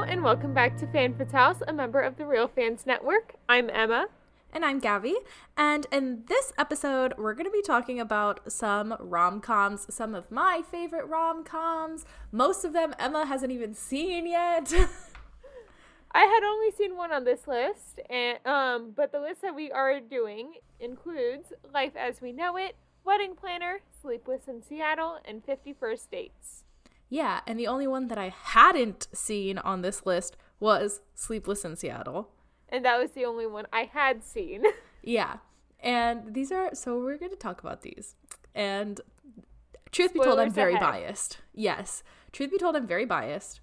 and welcome back to Fan Fatales, a member of the Real Fans Network. I'm Emma. And I'm Gaby. And in this episode, we're going to be talking about some rom-coms, some of my favorite rom-coms. Most of them Emma hasn't even seen yet. I had only seen one on this list, and but the list that we are doing includes Life as We Know It, Wedding Planner, Sleepless in Seattle, and 50 First Dates. Yeah, and the only one that I hadn't seen on this list was Sleepless in Seattle. And that was the only one I had seen. Yeah, and so we're going to talk about these. And truth be told, I'm very biased. Yes, truth be told, I'm very biased.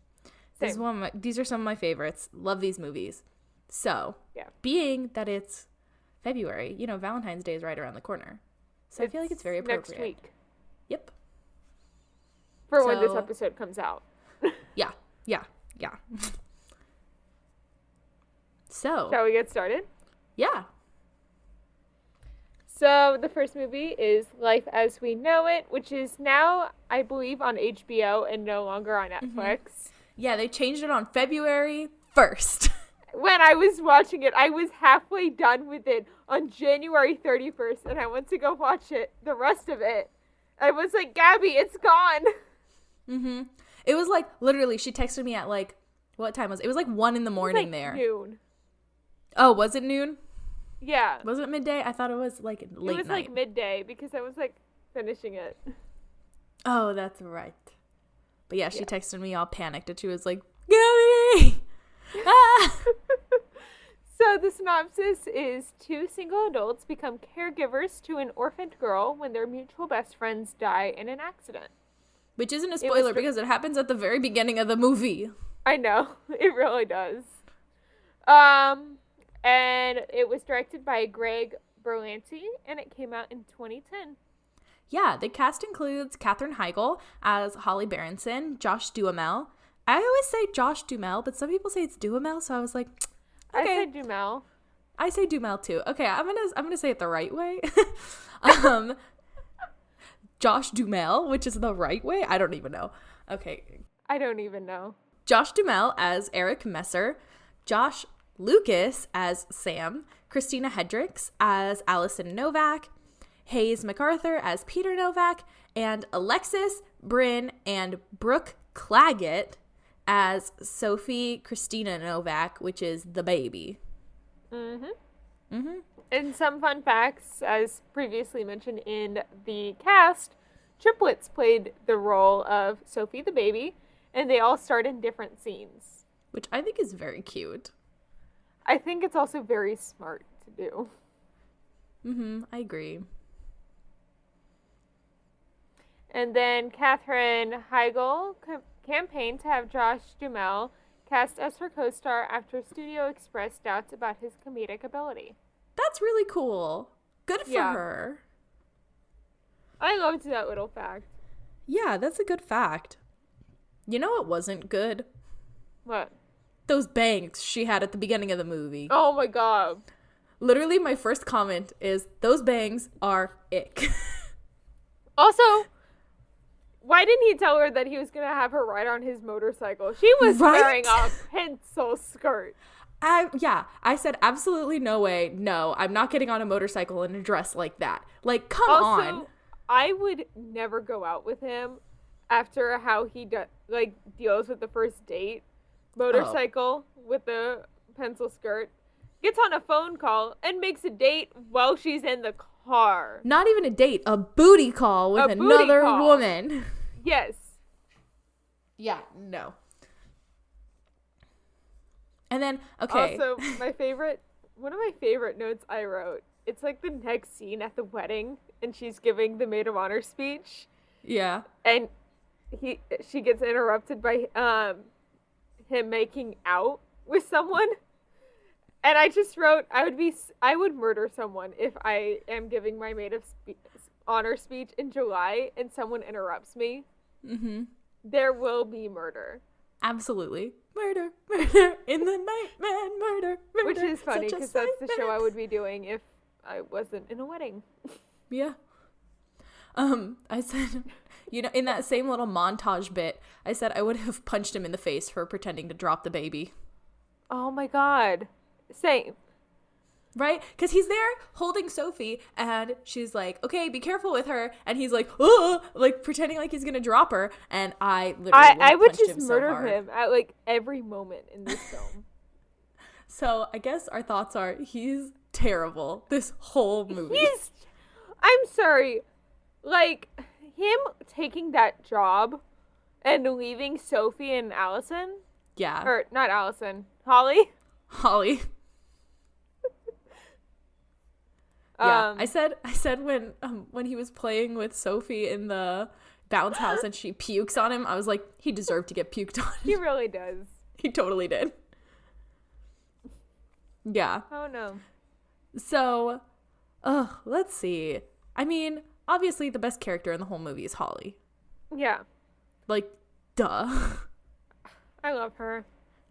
These are some of my favorites. Love these movies. So, being that it's February, Valentine's Day is right around the corner. So I feel like it's very appropriate. Next week. Yep. When this episode comes out. Yeah. So. Shall we get started? Yeah. So the first movie is Life as We Know It, which is now, I believe, on HBO and no longer on Netflix. Mm-hmm. Yeah, they changed it on February 1st. When I was watching it, I was halfway done with it on January 31st, and I went to go watch it, the rest of it. I was like, Gaby, it's gone. Mm-hmm. It was like, literally, she texted me at what time was it? It was like 1 a.m. there. Noon. Oh, was it noon? Yeah. Was it midday? I thought it was late night. It was like midday because I was finishing it. Oh, that's right. But yeah, she texted me all panicked and she was like, Gaby! Ah! So the synopsis is 2 single adults become caregivers to an orphaned girl when their mutual best friends die in an accident. Which isn't a spoiler because it happens at the very beginning of the movie. I know. It really does. And it was directed by Greg Berlanti, and it came out in 2010. Yeah, the cast includes Katherine Heigl as Holly Berenson, Josh Duhamel. I always say Josh Duhamel, but some people say it's Duhamel, so I was like, okay. I say Duhamel. I say Duhamel too. Okay, I'm gonna say it the right way. Josh Duhamel, which is the right way. I don't even know. Okay. I don't even know. Josh Duhamel as Eric Messer, Josh Lucas as Sam, Christina Hendricks as Allison Novak, Hayes MacArthur as Peter Novak, and Alexis, Bryn, and Brooke Claggett as Sophie Christina Novak, which is the baby. Mm-hmm. Mm-hmm. And some fun facts, as previously mentioned in the cast, triplets played the role of Sophie the baby, and they all starred in different scenes. Which I think is very cute. I think it's also very smart to do. Mm-hmm, I agree. And then Katherine Heigl campaigned to have Josh Duhamel cast as her co-star after studio expressed doubts about his comedic ability. That's really cool. Good for her. I loved that little fact. Yeah, that's a good fact. You know what wasn't good? What? Those bangs she had at the beginning of the movie. Oh my god. Literally, my first comment is, those bangs are ick. Also, why didn't he tell her that he was going to have her ride on his motorcycle? She was wearing a pencil skirt. I said, absolutely no way. No, I'm not getting on a motorcycle in a dress like that. Come on. I would never go out with him after how he deals with the first date. Motorcycle with the pencil skirt, gets on a phone call and makes a date while she's in the car. Not even a date, a booty call with another woman. Yes. Yeah, no. And then, okay. Also, one of my favorite notes I wrote, it's the next scene at the wedding and she's giving the maid of honor speech. Yeah. And she gets interrupted by him making out with someone, and I just wrote, I would murder someone if I am giving my maid of honor speech in July and someone interrupts me. Mm-hmm. There will be murder. Absolutely. Murder in the night, man, murder. Which is funny because that's the show I would be doing if I wasn't in a wedding. Yeah. I said, in that same little montage bit, I said I would have punched him in the face for pretending to drop the baby. Oh my God. Same. Right? Because he's there holding Sophie, and she's like, okay, be careful with her. And he's like, oh, like pretending like he's going to drop her. And I literally I would just him murder so hard. him at like every moment in this film. So I guess our thoughts are he's terrible this whole movie. I'm sorry. Like, him taking that job and leaving Sophie and Allison. Yeah. Or not Allison. Holly. Yeah, I said when he was playing with Sophie in the bounce house and she pukes on him, I was like, he deserved to get puked on. He really does. He totally did. Yeah. Oh no. So, let's see. I mean, obviously the best character in the whole movie is Holly. Yeah. Like, duh. I love her.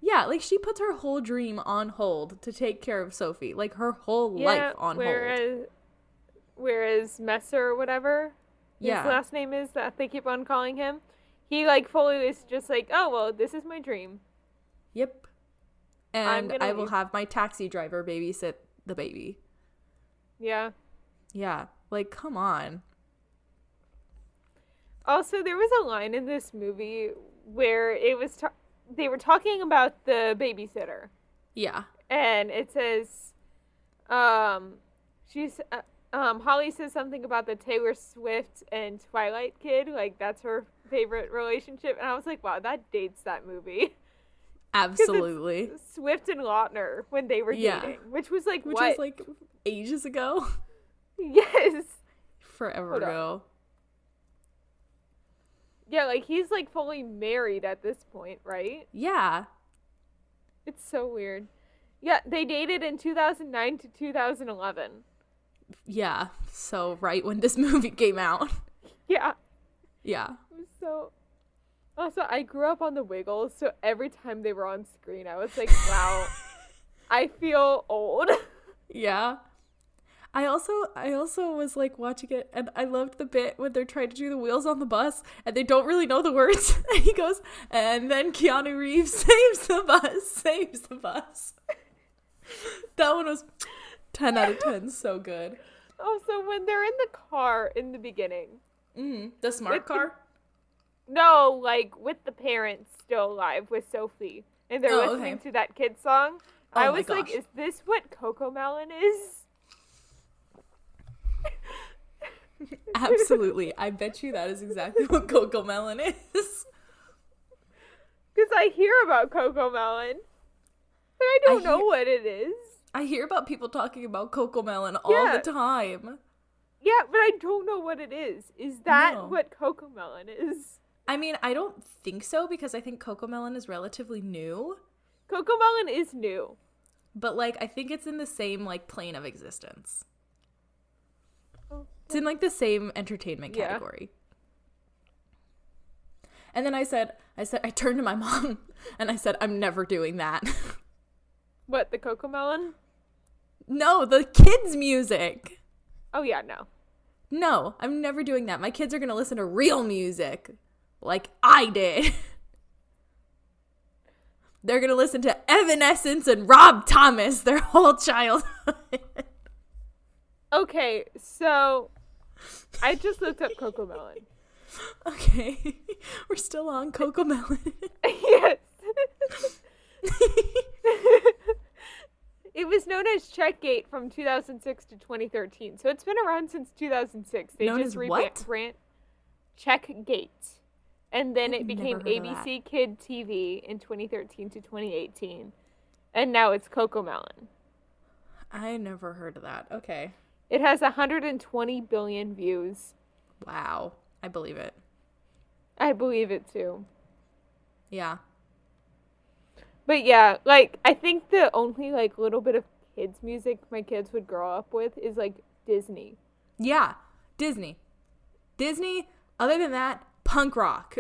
Yeah, like she puts her whole dream on hold to take care of Sophie. Like her whole life on hold. Whereas Messer or whatever his last name is that they keep on calling him, he like fully is just like, oh well, this is my dream. Yep. And I will have my taxi driver babysit the baby. Yeah. Yeah. Like, come on. Also, there was a line in this movie where it was they were talking about the babysitter. Yeah. And it says, Holly says something about the Taylor Swift and Twilight kid. Like, that's her favorite relationship. And I was like, wow, that dates that movie. Absolutely. Swift and Lautner when they were dating. Which was like, Which was like ages ago. Yes. Forever ago. Yeah, like, he's, like, fully married at this point, right? Yeah. It's so weird. Yeah, they dated in 2009 to 2011. Yeah, so right when this movie came out. Yeah. Yeah. So, also, I grew up on the Wiggles, so every time they were on screen, I was like, wow, I feel old. Yeah. I also was like watching it, and I loved the bit when they're trying to do the wheels on the bus and they don't really know the words. And he goes, and then Keanu Reeves saves the bus. That one was 10 out of 10. So good. Also, when they're in the car in the beginning. Mm-hmm. The smart car? No, like with the parents still alive with Sophie. And they're listening to that kid song. I was like, is this what Cocomelon is? Absolutely. I bet you that is exactly what Cocomelon is. Because I hear about Cocomelon, but I don't know what it is. I hear about people talking about Cocomelon all the time. Yeah, but I don't know what it is. Is that what Cocomelon is? I mean, I don't think so, because I think Cocomelon is relatively new. Cocomelon is new. But, like, I think it's in the same, like, plane of existence. It's in, like, the same entertainment category. And then I turned to my mom, and I said, I'm never doing that. What, the Cocomelon? No, the kids' music. Oh, yeah, no. No, I'm never doing that. My kids are going to listen to real music, like I did. They're going to listen to Evanescence and Rob Thomas their whole childhood. Okay, so I just looked up Cocomelon. Okay, we're still on Cocomelon. Yes. It was known as Checkgate from 2006 to 2013, so it's been around since 2006. They just revamped Checkgate, and then it became ABC Kid TV in 2013 to 2018, and now it's Cocomelon. I never heard of that. Okay. It has 120 billion views. Wow. I believe it. I believe it too. Yeah. But yeah, like, I think the only, like, little bit of kids music my kids would grow up with is, like, Disney. Yeah. Disney. Other than that, punk rock.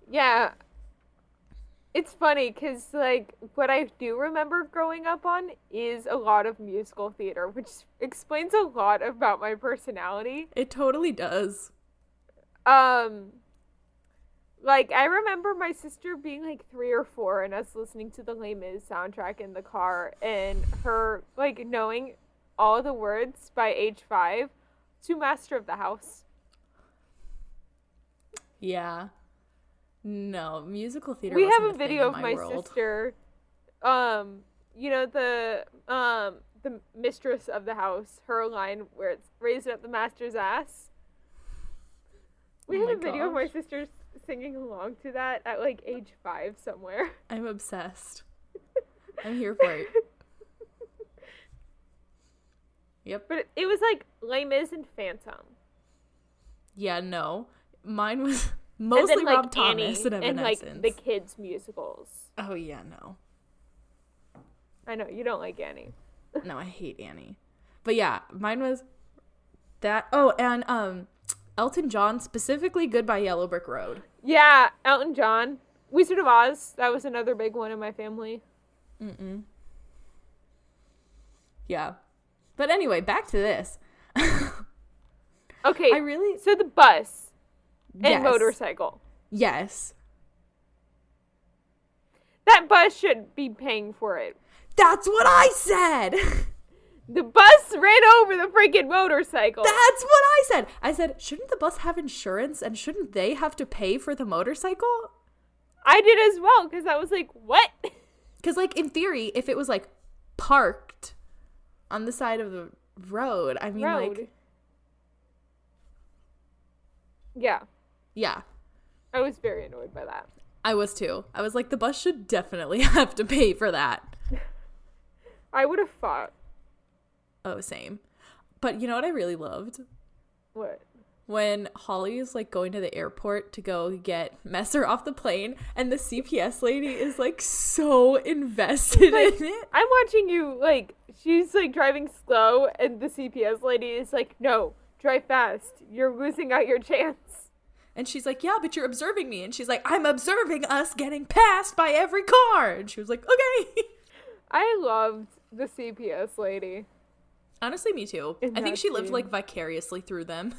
Yeah. It's funny because, like, what I do remember growing up on is a lot of musical theater, which explains a lot about my personality. It totally does. Like, I remember my sister being, like, 3 or 4 and us listening to the Les Mis soundtrack in the car and her, like, knowing all the words by age 5 to Master of the House. Yeah. No, musical theater. We have wasn't a video of my world. sister, you know, the mistress of the house, her line where it's raising up the master's ass. We have a video of my sister singing along to that at like age 5 somewhere. I'm obsessed. I'm here for it. Yep. But it was like Les Mis and Phantom. Yeah, no. Mine was mostly and then, like, Rob Thomas and Evanescence. And like the kids musicals. Oh yeah, no. I know you don't like Annie. No, I hate Annie. But yeah, mine was that. Oh, and Elton John, specifically Goodbye Yellow Brick Road. Yeah, Elton John. Wizard of Oz. That was another big one in my family. Yeah. But anyway, back to this. Okay. So the bus and motorcycle. Yes. That bus should be paying for it. That's what I said. The bus ran over the freaking motorcycle. That's what I said. I said, shouldn't the bus have insurance and shouldn't they have to pay for the motorcycle? I did as well because I was like, what? Because, like, in theory, if it was, like, parked on the side of the road, I mean, like... Yeah. Yeah. I was very annoyed by that. I was too. I was like, the bus should definitely have to pay for that. I would have fought. Oh, same. But you know what I really loved? What? When Holly is, like, going to the airport to go get Messer off the plane, and the CPS lady is, like, so invested in it. I'm watching you, like, she's, like, driving slow, and the CPS lady is like, no, drive fast. You're losing out your chance. And she's like, yeah, but you're observing me. And she's like, I'm observing us getting passed by every car. And she was like, okay. I loved the CPS lady. Honestly, me too. I think she lived, like, vicariously through them.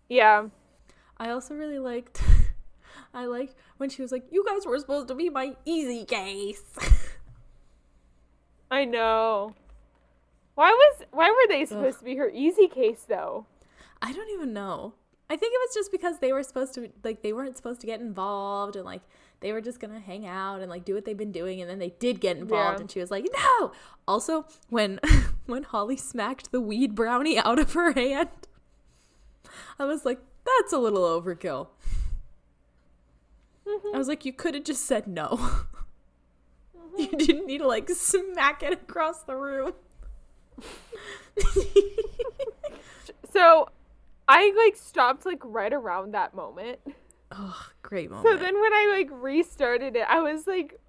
Yeah. I also really liked, when she was like, you guys were supposed to be my easy case. I know. Why were they supposed to be her easy case, though? I don't even know. I think it was just because they were supposed to, like, they weren't supposed to get involved, and, like, they were just gonna hang out and, like, do what they've been doing, and then they did get involved, and she was like, no! Also, when Holly smacked the weed brownie out of her hand, I was like, that's a little overkill. I was like, you could have just said no. You didn't need to, like, smack it across the room. So, I, like, stopped, like, right around that moment. Oh, great moment. So then when I, like, restarted it, I was like,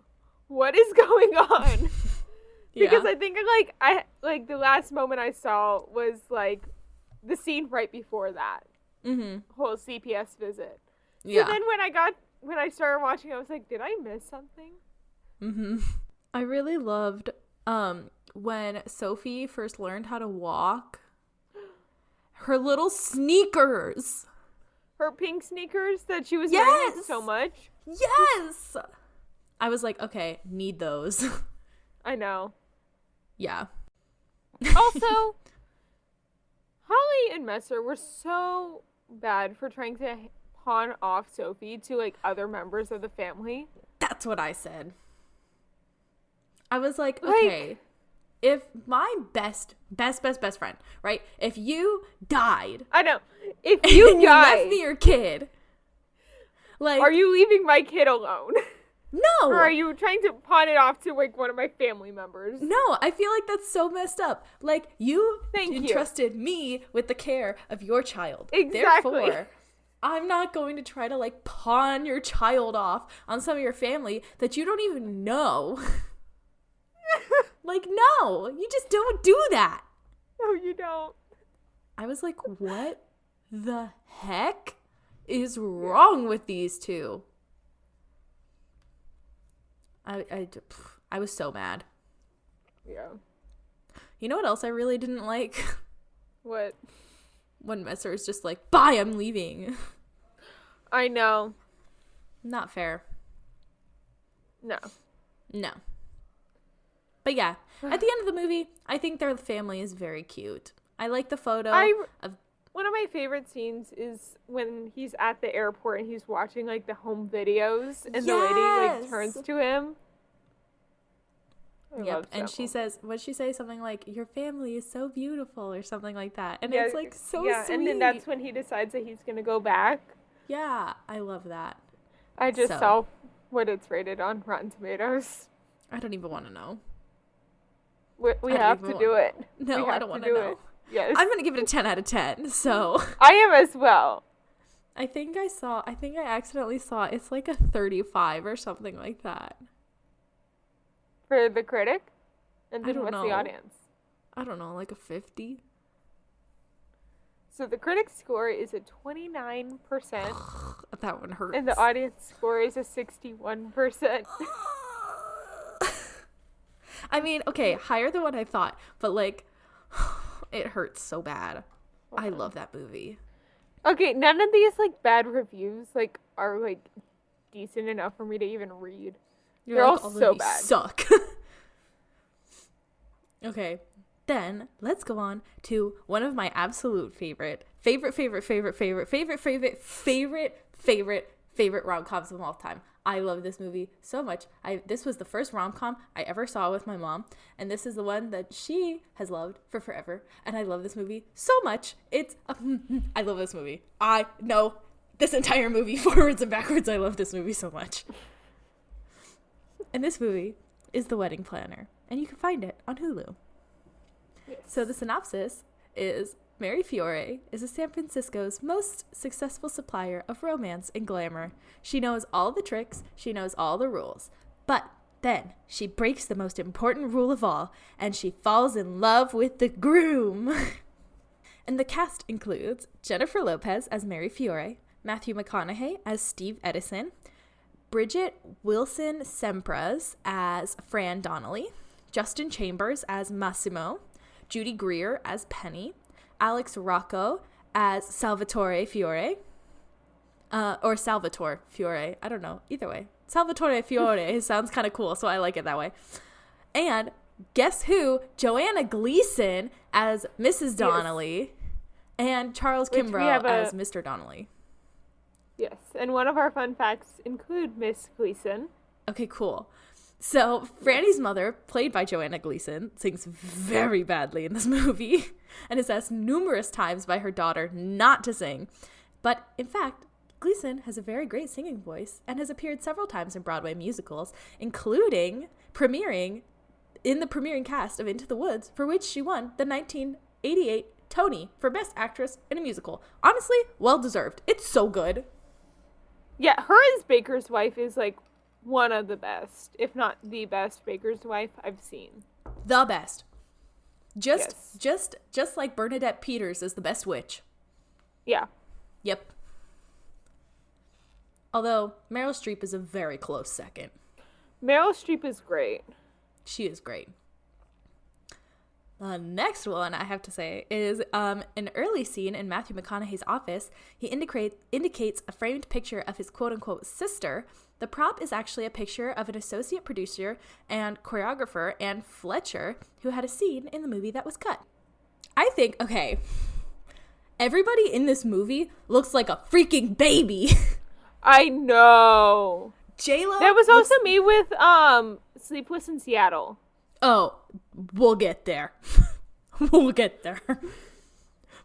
what is going on? Because I think, like, the last moment I saw was, like, the scene right before that. Whole CPS visit. So then when I started watching, I was like, did I miss something? I really loved when Sophie first learned how to walk. Her little sneakers. Her pink sneakers that she was wearing so much. Yes. I was like, okay, need those. I know. Yeah. Also, Holly and Messer were so bad for trying to pawn off Sophie to, like, other members of the family. That's what I said. I was like, okay, if my best friend, right? If you died. I know. If you died. You left me your kid. Like, are you leaving my kid alone? No. Or are you trying to pawn it off to, like, one of my family members? No, I feel like that's so messed up. Like, you entrusted me with the care of your child. Exactly. Therefore, I'm not going to try to, like, pawn your child off on some of your family that you don't even know. Like, no, you just don't do that. No, you don't. I was like, what the heck is wrong with these two? I was so mad. Yeah. You know what else I really didn't like? What? When Messer is just like, bye, I'm leaving. I know. Not fair. No. But yeah, at the end of the movie, I think their family is very cute. I like the photo of... One of my favorite scenes is when he's at the airport and he's watching, like, the home videos, and the lady, like, turns to him. Yep, and she says, what'd she say? Something like, your family is so beautiful, or something like that. And it's, like, so sweet. And then that's when he decides that he's gonna go back. Yeah, I love that. I just saw what it's rated on Rotten Tomatoes. I don't even want to know. We have to do it. No, I don't want to know. Yes. I'm going to give it a 10 out of 10, so. I am as well. I think I accidentally saw it's like a 35 or something like that. For the critic? And then what's the audience? I don't know, like a 50? So the critic score is a 29%. That one hurts. And the audience score is a 61%. I mean, okay, higher than what I thought, but like, it hurts so bad. Okay. I love that movie. Okay, none of these like bad reviews like are like decent enough for me to even read. They're all so bad. Suck. Okay, then let's go on to one of my absolute favorite rom-coms of all time. I love this movie so much. This was the first rom-com I ever saw with my mom, and this is the one that she has loved for forever, and I love this movie so much. I love this movie. I know this entire movie forwards and backwards. I love this movie so much. And this movie is The Wedding Planner, and you can find it on Hulu. Yes. So the synopsis is Mary Fiore is San Francisco's most successful supplier of romance and glamour. She knows all the tricks, she knows all the rules, but then she breaks the most important rule of all, and she falls in love with the groom. And the cast includes Jennifer Lopez as Mary Fiore, Matthew McConaughey as Steve Edison, Bridget Wilson Sempras as Fran Donnelly, Justin Chambers as Massimo, Judy Greer as Penny, Alex Rocco as Salvatore Fiore, or Salvatore Fiore. I don't know. Either way. Salvatore Fiore sounds kind of cool, so I like it that way. And guess who? Joanna Gleason as Mrs. Donnelly, yes. And Charles Kimbrough as Mr. Donnelly. Yes, and one of our fun facts include Miss Gleason. Okay, cool. So, Franny's mother, played by Joanna Gleason, sings very badly in this movie and is asked numerous times by her daughter not to sing. But, in fact, Gleason has a very great singing voice and has appeared several times in Broadway musicals, including premiering in the premiering cast of Into the Woods, for which she won the 1988 Tony for Best Actress in a Musical. Honestly, well-deserved. It's so good. Yeah, her as Baker's Wife is, like, one of the best, if not the best Baker's Wife I've seen. The best. Just like Bernadette Peters is the best witch. Yeah. Yep. Although Meryl Streep is a very close second. Meryl Streep is great. She is great. The next one I have to say is an early scene in Matthew McConaughey's office. He indicates a framed picture of his quote-unquote sister. The prop is actually a picture of an associate producer and choreographer, Ann Fletcher, who had a scene in the movie that was cut. I think, okay, everybody in this movie looks like a freaking baby. I know. J-Lo. That was also me with Sleepless in Seattle. Oh, we'll get there. We'll get there.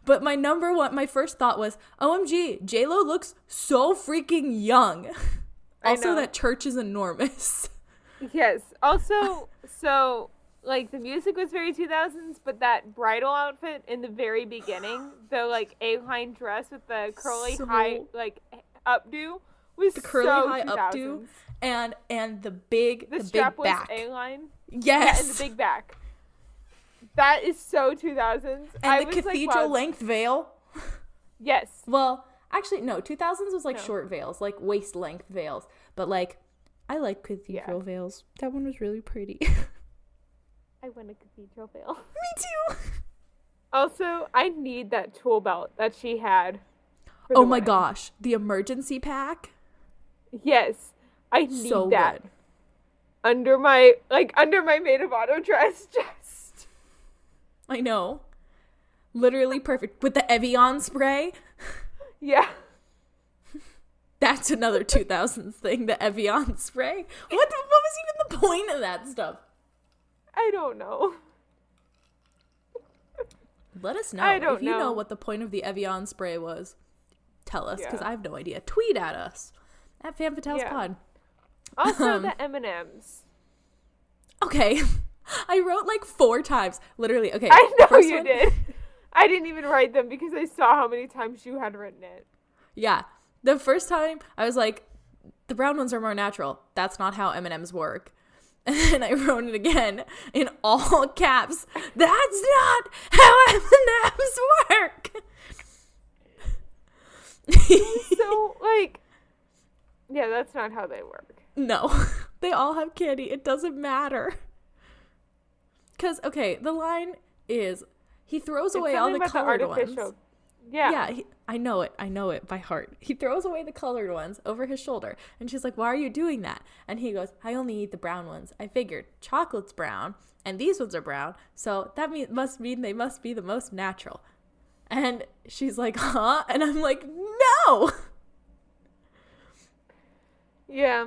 But my first thought was, OMG, J-Lo looks so freaking young. Also, that church is enormous. Yes. Also, so, like, the music was very 2000s, but that bridal outfit in the very beginning, the, like, A-line dress with the curly high, like, updo was the curly high 2000s. Updo and the big strap big back. Was A-line. Yes. Yeah, and the big back. That is so 2000s. And the cathedral length veil. Yes. Well, actually, no. 2000s was like short veils, like waist length veils. But like I like Cathedral Veils. That one was really pretty. I want a Cathedral Veil. Me too. Also, I need that tool belt that she had. Oh my gosh. The emergency pack. Yes. I need so that. Good. Under my maid of honor dress just. I know. Literally perfect. With the Evian spray. Yeah. That's another 2000s thing, the Evian spray. What was even the point of that stuff? I don't know. Let us know. I don't if you know what the point of the Evian spray was. Tell us, because I have no idea. Tweet at us. At FanFatale'sPod. Also the M&Ms. Okay. I wrote like 4 times. Literally, okay. I know you did. I didn't even write them because I saw how many times you had written it. Yeah. The first time, I was like, the brown ones are more natural. That's not how M&Ms work. And then I wrote it again in all caps. That's not how M&Ms work. So, like, yeah, that's not how they work. No. They all have candy. It doesn't matter. Because, okay, the line is, he throws away all the colored ones. Yeah, I know it by heart. He throws away the colored ones over his shoulder. And she's like, why are you doing that? And he goes, I only eat the brown ones. I figured chocolate's brown and these ones are brown. So that must mean they must be the most natural. And she's like, huh? And I'm like, no! Yeah.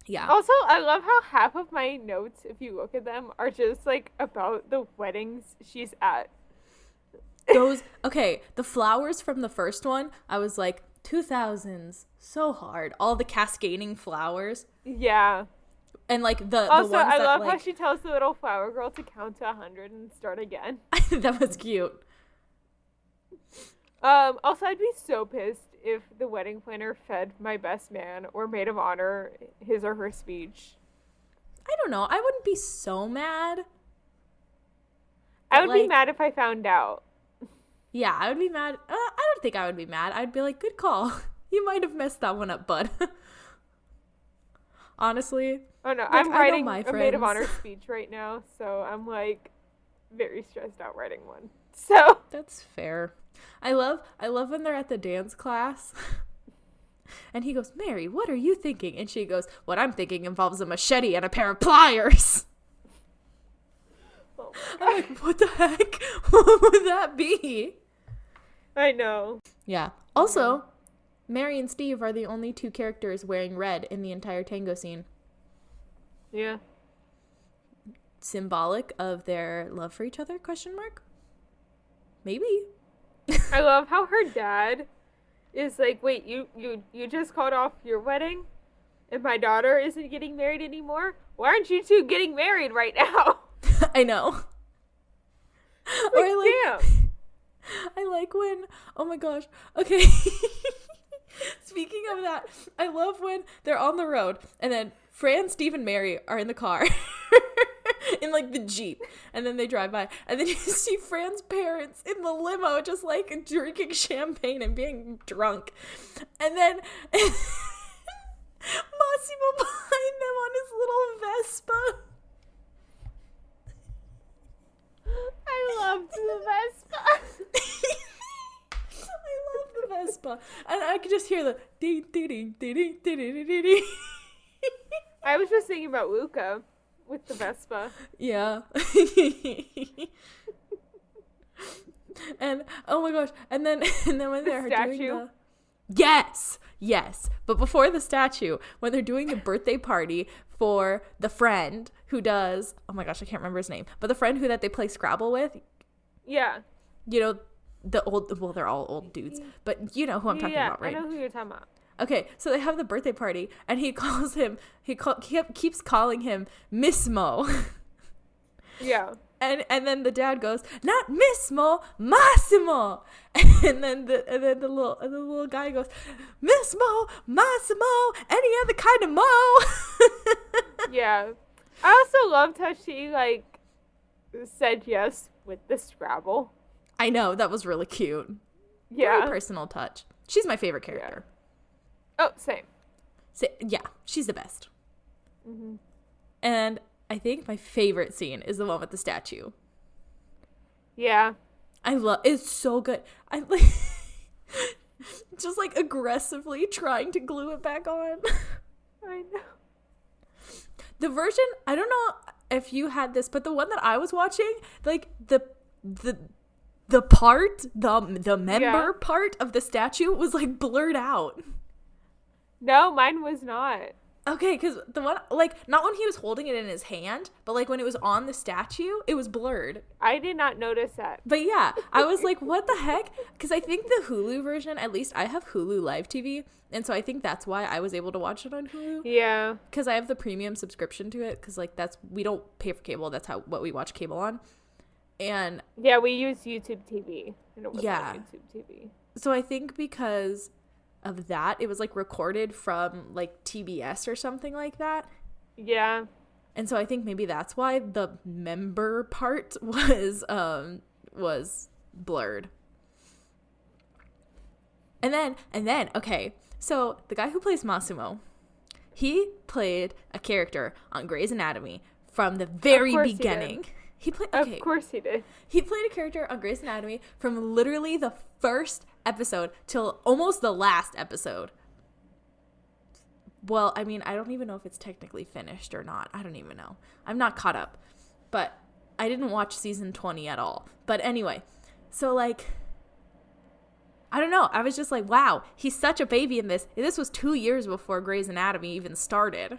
Yeah. Also, I love how half of my notes, if you look at them, are just, like, about the weddings she's at. The flowers from the first one, I was like, 2000s, so hard. All the cascading flowers. Yeah. And, like, the also, ones I that, love like, how she tells the little flower girl to count to 100 and start again. That was cute. Also, I'd be so pissed if the wedding planner fed my best man or maid of honor his or her speech. I don't know. I wouldn't be so mad. I would be mad if I found out. Yeah, I would be mad. I don't think I would be mad. I'd be like, good call. You might have messed that one up, bud. Honestly. Oh, no. I'm writing a maid of honor speech right now, so I'm, like, very stressed out writing one. So. That's fair. I love when they're at the dance class. And he goes, Mary, what are you thinking? And she goes, what I'm thinking involves a machete and a pair of pliers. Oh I'm like, what the heck? What would that be? I know. Yeah. Also, Mary and Steve are the only 2 characters wearing red in the entire tango scene. Yeah. Symbolic of their love for each other, ? Maybe. I love how her dad is like, wait, you just called off your wedding and my daughter isn't getting married anymore? Why aren't you 2 getting married right now? I know. Like, damn. I like when, oh my gosh, okay. Speaking of that, I love when they're on the road and then Fran, Steve, and Mary are in the car. In like the Jeep, and then they drive by, and then you see Fran's parents in the limo just like drinking champagne and being drunk, and then Massimo behind them on his little Vespa. I loved the Vespa. I love the Vespa, and I could just hear the ding ding ding ding ding ding ding. I was just thinking about Luca with the Vespa. Yeah. And oh my gosh, and then when they're doing the yes, but before the statue, when they're doing the birthday party for the friend who does, oh my gosh, I can't remember his name, but the friend that they play Scrabble with. Yeah. You know, they're all old dudes, but you know who I'm talking about, right? I know who you're talking about. Okay, so they have the birthday party, and he keeps calling him Mismo. Yeah. And then the dad goes, not Mismo, Massimo. And then the little guy goes, Mismo, Massimo, any other kind of mo. Yeah. I also loved how she like said yes with the Scrabble. I know, that was really cute. Yeah. Very personal touch. She's my favorite character. Yeah. Oh, same. Yeah, she's the best. Mm-hmm. And I think my favorite scene is the one with the statue. Yeah. It's so good. I like just like aggressively trying to glue it back on. I know. The version, I don't know if you had this, but the one that I was watching, like the member part of the statue was like blurred out. No, mine was not. Okay, because the one, like, not when he was holding it in his hand, but like when it was on the statue, it was blurred. I did not notice that. But yeah, I was like, what the heck? Because I think the Hulu version, at least I have Hulu Live TV, and so I think that's why I was able to watch it on Hulu. Yeah. Because I have the premium subscription to it, because like we don't pay for cable, that's what we watch cable on. And yeah, we use YouTube TV, and it was on YouTube TV. So I think because of that, it was like recorded from like TBS or something like that. Yeah. And so I think maybe that's why the member part was blurred. And then okay, so the guy who plays Massimo, he played a character on Grey's Anatomy from the very beginning. Of course he did. He played a character on Grey's Anatomy from literally the first episode till almost the last episode. Well, I mean, I don't even know if it's technically finished or not. I don't even know. I'm not caught up. But I didn't watch season 20 at all. But anyway, so like, I don't know. I was just like, wow, he's such a baby in this. This was 2 years before Grey's Anatomy even started.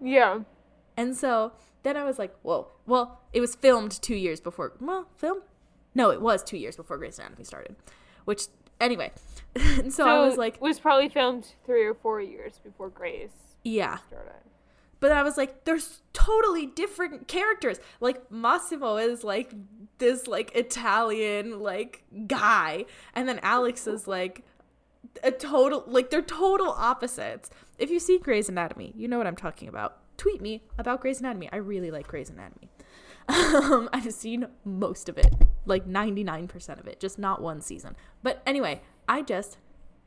Yeah. And so then I was like, whoa. Well, it was filmed 2 years before. Well, filmed? No, it was 2 years before Grey's Anatomy started. Which, anyway. And so I was like, it was probably filmed 3 or 4 years before Grey's started. But I was like, there's totally different characters. Like, Massimo is like this like Italian like guy. And then Alex is like they're total opposites. If you see Grey's Anatomy, you know what I'm talking about. Tweet me about Grey's Anatomy. I really like Grey's Anatomy. I've seen most of it, like 99% of it, just not one season. But anyway, I just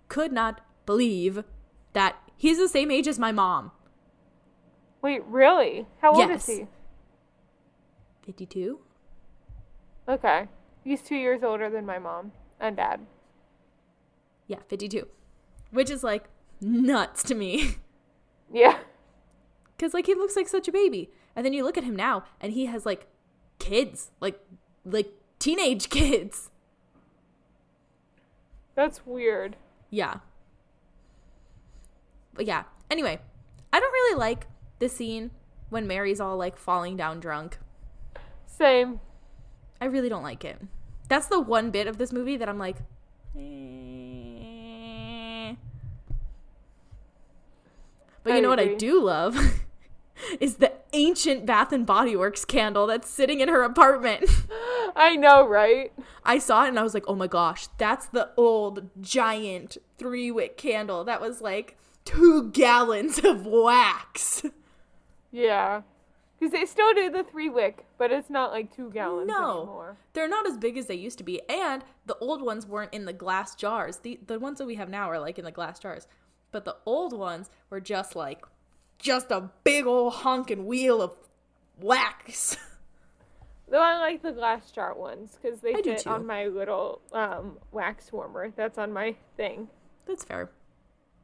could not believe that he's the same age as my mom. Wait, really? How old is he? 52. Okay. He's 2 years older than my mom and dad. Yeah, 52. Which is like nuts to me. Yeah. Because like he looks like such a baby. And then you look at him now and he has like kids, like teenage kids. That's weird. Yeah. But yeah. Anyway, I don't really like the scene when Mary's all like falling down drunk. Same. I really don't like it. That's the one bit of this movie that I'm like, But you know what I do love? Is the ancient Bath and Body Works candle that's sitting in her apartment. I know, right? I saw it and I was like, oh my gosh, that's the old giant 3-wick candle that was like 2 gallons of wax. Yeah. Because they still do the 3-wick, but it's not like 2 gallons anymore. They're not as big as they used to be. And the old ones weren't in the glass jars. The ones that we have now are like in the glass jars. But the old ones were just a big old honking wheel of wax. Though I like the glass jar ones because they fit on my little wax warmer that's on my thing. That's fair.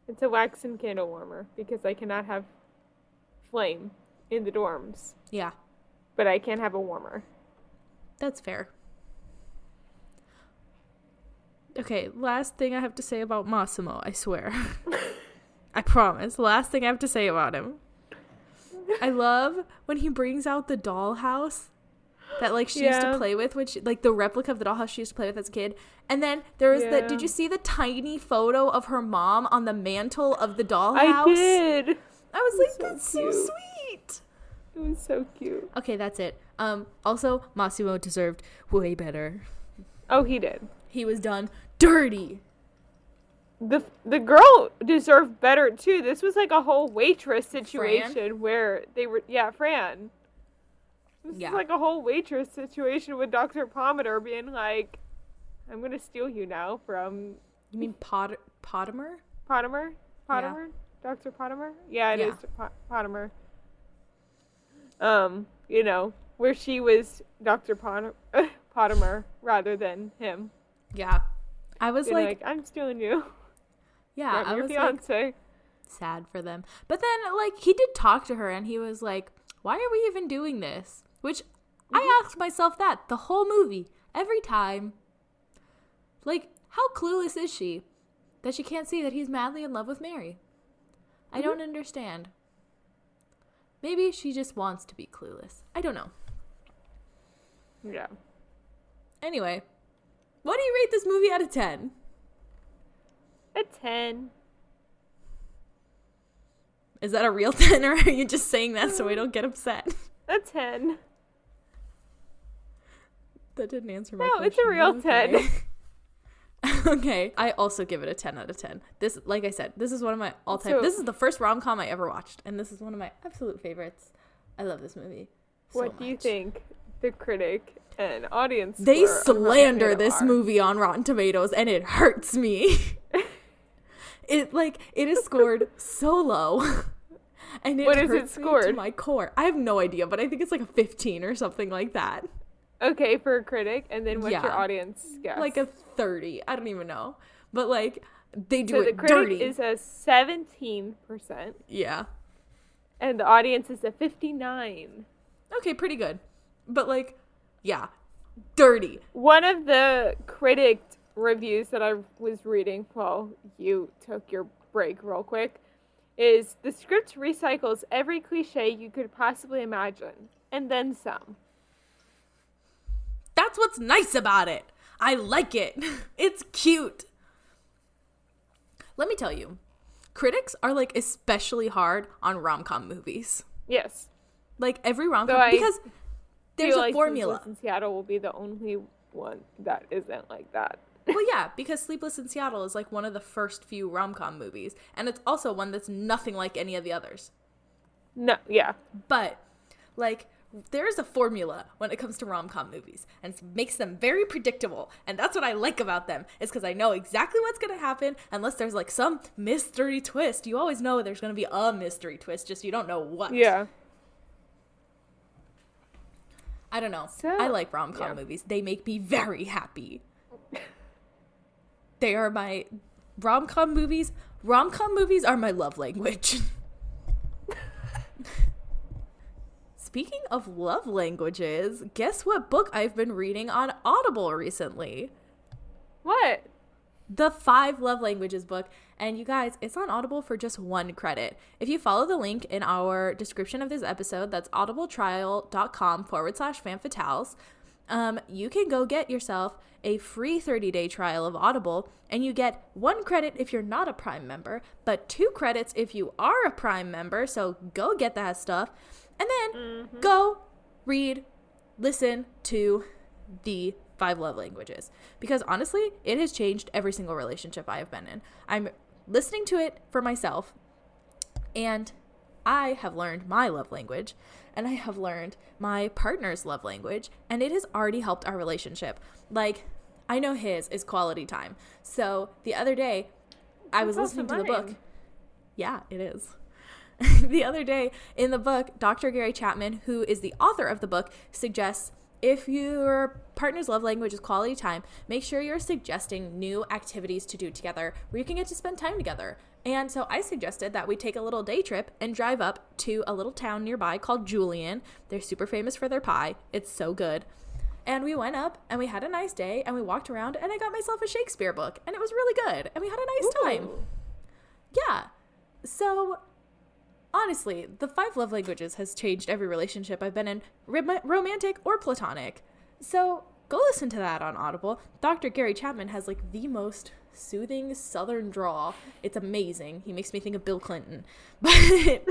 It's a wax and candle warmer because I cannot have flame in the dorms. Yeah. But I can have a warmer. That's fair. Okay, last thing I have to say about Massimo, I swear. I promise. Last thing I have to say about him. I love when he brings out the dollhouse that like she used to play with, which like the replica of the dollhouse she used to play with as a kid. And then there was did you see the tiny photo of her mom on the mantle of the dollhouse? I did. I was like, that's so sweet. It was so cute. Okay, that's it. Also, Massimo deserved way better. Oh, he did. He was done dirty. The girl deserved better too. This was like a whole waitress situation where they were Fran. This is like a whole waitress situation with Dr. Pomander being like, I'm gonna steal you now from You mean Potimer? Potimer? Yeah. Dr. Pottimer? Yeah, it Yeah. is Pottimer. You know, where she was Dr. Pottimer rather than him. Yeah. I was like, I'm stealing you. yeah, I'm I your was fiance. like, sad for them. But then, like, he did talk to her and he was like, why are we even doing this? Which I asked myself that the whole movie, every time. Like, how clueless is she that she can't see that he's madly in love with Mary? I don't understand. Maybe she just wants to be clueless. I don't know. Yeah. Anyway, what do you rate this movie out of 10? A 10. Is that a real 10 or are you just saying that so we don't get upset? A 10. That didn't answer my No, question. it's a real 10. Okay, I also give it a 10 out of 10. This, like I said, this is one of my all-time... this is the first rom-com I ever watched, and this is one of my absolute favorites. I love this movie so What do you much. think the critic and audience They score on slander Rotten this Tomatoes movie on Rotten Tomatoes, and it hurts me. It is scored so low. And it What is it hurts me to scored? my core. I have no idea, but I think it's like a 15 or something like that. Okay, for a critic, and then what's your Yeah. audience guess? Like a 30. I don't even know. But like they do so the it critic dirty. is a 17%, Yeah. and the audience is a 59. Okay, pretty good. But like, yeah, dirty. One of the critic reviews that I was reading while you took your break real quick is the script recycles every cliche you could possibly imagine, and then some. That's what's nice about it. I like it. It's cute. Let me tell you, critics are like especially hard on rom-com movies. Yes. Like every rom-com, So because there's feel a like formula. Sleepless in Seattle will be the only one that isn't like that. Well, yeah, because Sleepless in Seattle is like one of the first few rom-com movies, and it's also one that's nothing like any of the others. No, yeah. But like there's a formula when it comes to rom-com movies, and it makes them very predictable, and that's what I like about them, is because I know exactly what's going to happen, unless there's like some mystery twist. You always know there's going to be a mystery twist, just you don't know what. Yeah. I don't know. So, I like rom-com movies. They make me very happy. They are my rom-com movies. Rom-com movies are my love language. Speaking of love languages, guess what book I've been reading on Audible recently? What? The 5 Love Languages book. And you guys, it's on Audible for just 1 credit. If you follow the link in our description of this episode, that's audibletrial.com/fanfatales, you can go get yourself a free 30-day trial of Audible, and you get 1 credit if you're not a Prime member, but 2 credits if you are a Prime member, so go get that stuff. And then go read, listen to the 5 Love Languages. Because honestly, it has changed every single relationship I have been in. I'm listening to it for myself, and I have learned my love language, and I have learned my partner's love language, and it has already helped our relationship. Like, I know his is quality time. So the other day, I was listening to the book. Yeah, it is. The other day in the book, Dr. Gary Chapman, who is the author of the book, suggests if your partner's love language is quality time, make sure you're suggesting new activities to do together where you can get to spend time together. And so I suggested that we take a little day trip and drive up to a little town nearby called Julian. They're super famous for their pie. It's so good. And we went up and we had a nice day and we walked around and I got myself a Shakespeare book and it was really good and we had a nice time. Yeah. So honestly, the 5 Love Languages has changed every relationship I've been in, romantic or platonic. So go listen to that on Audible. Dr. Gary Chapman has like the most soothing southern drawl. It's amazing. He makes me think of Bill Clinton. But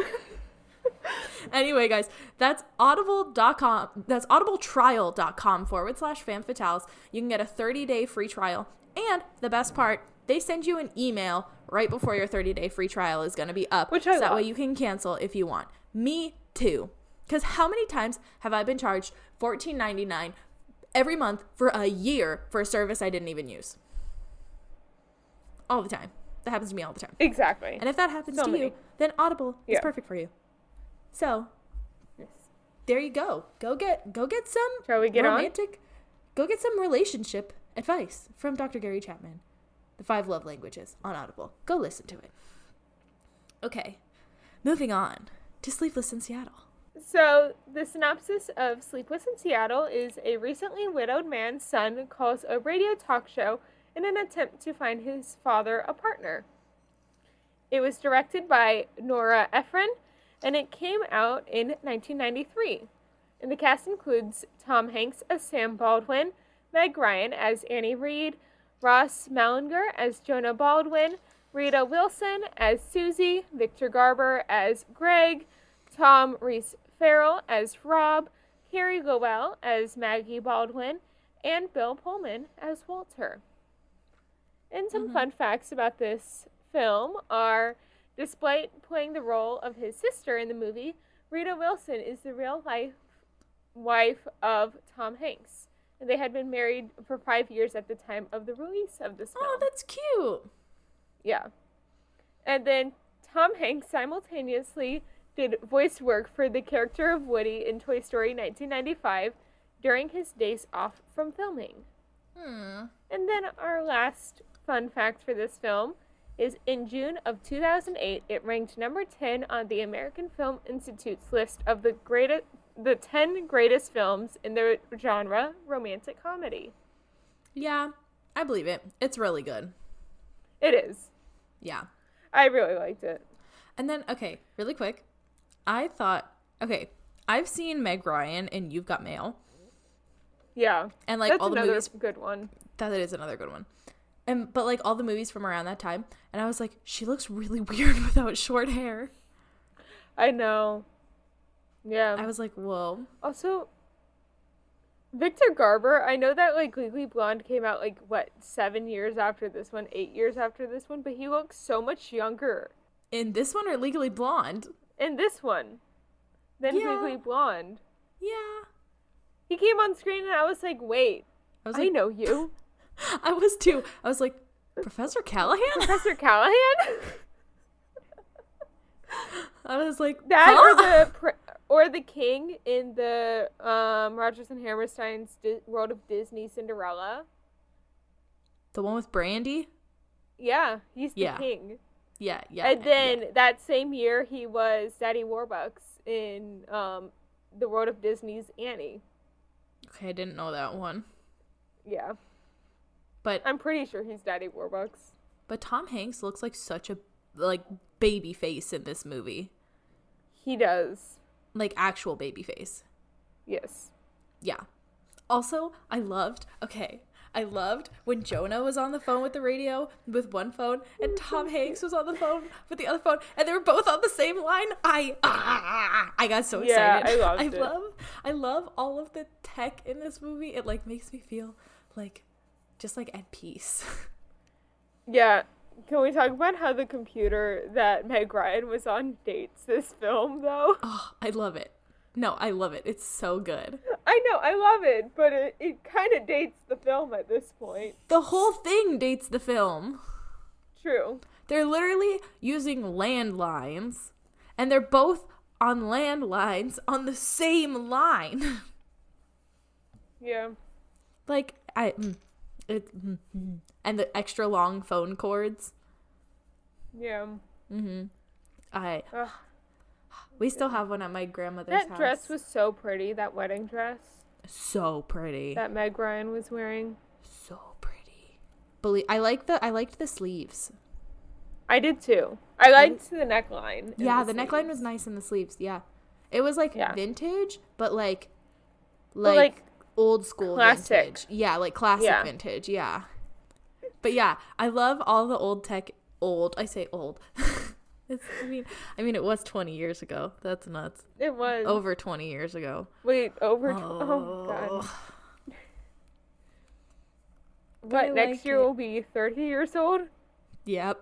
anyway, guys, that's audible.com. That's audibletrial.com/fanfatales. You can get a 30-day free trial. And the best part, they send you an email right before your 30-day free trial is going to be up. Which I love. That way you can cancel if you want. Me too. Because how many times have I been charged $14.99 every month for a year for a service I didn't even use? All the time. That happens to me all the time. Exactly. And if that happens to you, then Audible is perfect for you. So, there you go. Go get some Shall we get romantic, go get some relationship advice from Dr. Gary Chapman. The 5 Love Languages on Audible. Go listen to it. Okay. Moving on to Sleepless in Seattle. So, the synopsis of Sleepless in Seattle is a recently widowed man's son calls a radio talk show in an attempt to find his father a partner. It was directed by Nora Ephron, and it came out in 1993. And the cast includes Tom Hanks as Sam Baldwin, Meg Ryan as Annie Reed, Ross Malinger as Jonah Baldwin, Rita Wilson as Susie, Victor Garber as Greg, Tom Reese-Farrell as Rob, Carrie Lowell as Maggie Baldwin, and Bill Pullman as Walter. And some fun facts about this film are, despite playing the role of his sister in the movie, Rita Wilson is the real-life wife of Tom Hanks. And they had been married for 5 years at the time of the release of this film. Oh, that's cute. Yeah. And then Tom Hanks simultaneously did voice work for the character of Woody in Toy Story 1995 during his days off from filming. And then our last fun fact for this film is in June of 2008, it ranked number 10 on the American Film Institute's list of the 10 greatest films in the genre romantic comedy. Yeah, I believe it. It's really good. It is. Yeah. I really liked it. And then, okay, really quick. I thought, okay, I've seen Meg Ryan in You've Got Mail. Yeah. And like that's all the another movies. Good one. That is another good one. But like all the movies from around that time. And I was like, she looks really weird without short hair. I know. Yeah. I was like, whoa. Also, Victor Garber, I know that like Legally Blonde came out like 7 years after this one, 8 years after this one, but he looks so much younger in this one or Legally Blonde? In this one than Legally Blonde. Yeah. He came on screen and I was like, wait, I know you. I was too. I was like, Professor Callahan? Professor Callahan? I was like, that huh? or the king in the Rodgers and Hammerstein's World of Disney Cinderella. The one with Brandy? Yeah, he's the king. Yeah. And then that same year, he was Daddy Warbucks in the World of Disney's Annie. Okay, I didn't know that one. Yeah. But I'm pretty sure he's Daddy Warbucks. But Tom Hanks looks like such a baby face in this movie. He does. Like actual baby face. Yes. Yeah. Also, I loved when Jonah was on the phone with the radio with one phone and Tom Hanks was on the phone with the other phone and they were both on the same line. I got so excited. I loved it. I love all of the tech in this movie. It like makes me feel like just like at peace. Yeah. Can we talk about how the computer that Meg Ryan was on dates this film though? Oh, I love it. No, I love it. It's so good. I know, I love it, but it kind of dates the film at this point. The whole thing dates the film. True. They're literally using landlines, and they're both on landlines on the same line. Yeah. Like, and the extra long phone cords. Yeah. We still have one at my grandmother's house. That dress was so pretty, that wedding dress. So pretty. That Meg Ryan was wearing. So pretty. I liked the sleeves. I did too. I liked the neckline. Yeah, the neckline was nice in the sleeves. Yeah. It was vintage, but like old school classic. Vintage. Yeah, like classic vintage. Yeah. But yeah, I love all the old tech. I say old. I mean, it was 20 years ago. That's nuts. It was. Over 20 years ago. Wait, oh God. What, next year will be 30 years old? Yep.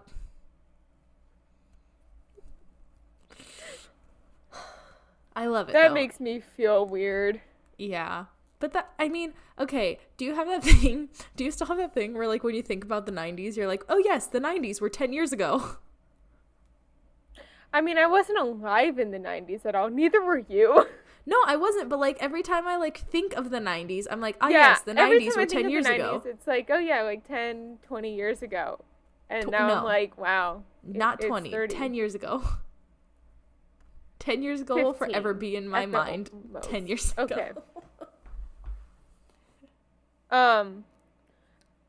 I love it, That though. makes me feel weird. Yeah. But that, I mean, okay, do you have that thing? Do you still have that thing where, like, when you think about the 90s, you're like, oh, yes, the 90s were 10 years ago? I mean, I wasn't alive in the 90s at all. Neither were you. No, I wasn't. But, like, every time I, like, think of the 90s, I'm like, oh, yes, the 90s were 10 years ago. It's like, oh, yeah, like 10, 20 years ago. And now I'm like, wow. Not 20. 10 years ago. 10 years ago will forever be in my mind. 10 years ago. Okay.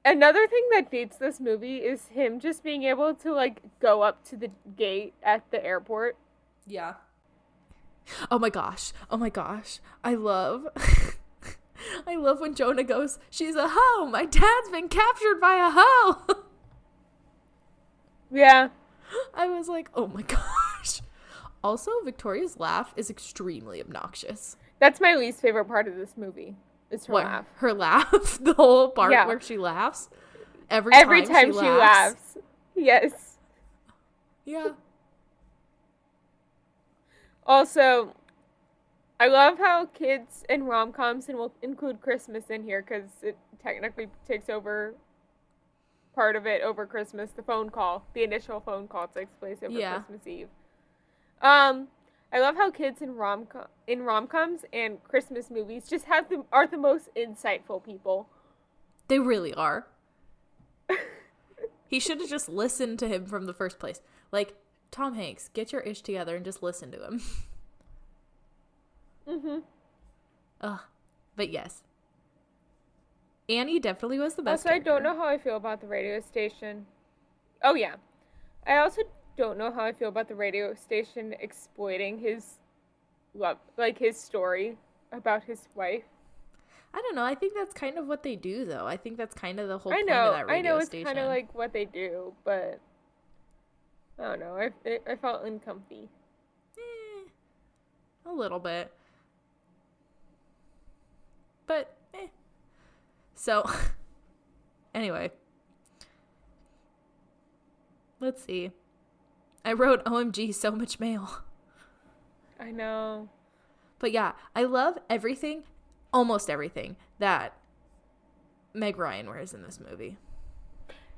Another thing that dates this movie is him just being able to, like, go up to the gate at the airport. Yeah. Oh my gosh. I love when Jonah goes, she's a hoe. My dad's been captured by a hoe. Yeah. I was like, oh my gosh. Also, Victoria's laugh is extremely obnoxious. That's my least favorite part of this movie. Is her laugh. Her laugh? The whole part where she laughs? Every time she laughs. Yes. Yeah. Also, I love how kids and rom-coms, and we'll include Christmas in here because it technically takes over part of it over Christmas. The initial phone call takes place over Christmas Eve. I love how kids in rom-coms and Christmas movies just are the most insightful people. They really are. He should have just listened to him from the first place. Like, Tom Hanks, get your ish together and just listen to him. Mm-hmm. Ugh. But yes. Annie definitely was the best. Also, I don't know how I feel about the radio station. Oh, yeah. I also don't know how I feel about the radio station exploiting his love, like his story about his wife. I don't know. I think that's kind of what they do, though. I think that's kind of the whole point of that radio station. I know it's kind of like what they do, but I don't know. I felt uncomfy. A little bit. But, So, anyway. Let's see. I wrote, OMG, so much mail. I know. But yeah, I love everything, almost everything, that Meg Ryan wears in this movie.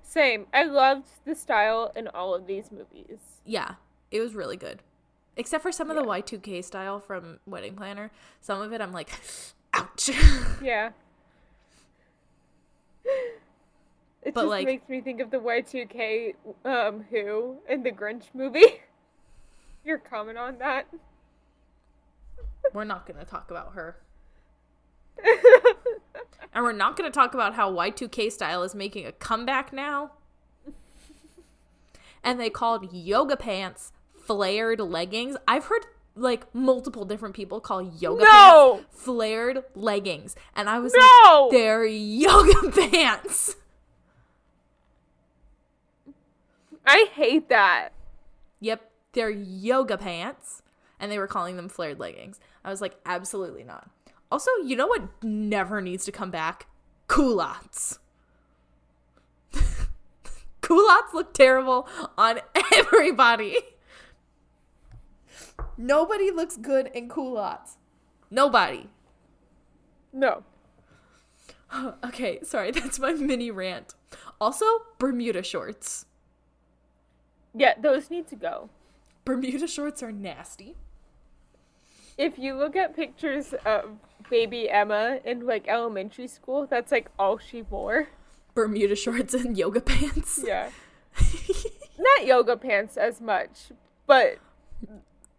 Same. I loved the style in all of these movies. Yeah, it was really good. Except for some of the Y2K style from Wedding Planner. Some of it I'm like, ouch. Yeah. It but just makes me think of the Y2K Who in the Grinch movie. Your comment on that? We're not going to talk about her. And we're not going to talk about how Y2K style is making a comeback now. And they called yoga pants flared leggings. I've heard like multiple different people call yoga pants flared leggings. And I was like, they're yoga pants. I hate that. Yep, they're yoga pants. And they were calling them flared leggings. I was like, absolutely not. Also, you know what never needs to come back? Culottes. Culottes look terrible on everybody. Nobody looks good in culottes. Nobody. No. Okay, sorry, that's my mini rant. Also, Bermuda shorts. Yeah, those need to go. Bermuda shorts are nasty. If you look at pictures of baby Emma in, like, elementary school, that's, like, all she wore. Bermuda shorts and yoga pants. Yeah. Not yoga pants as much, but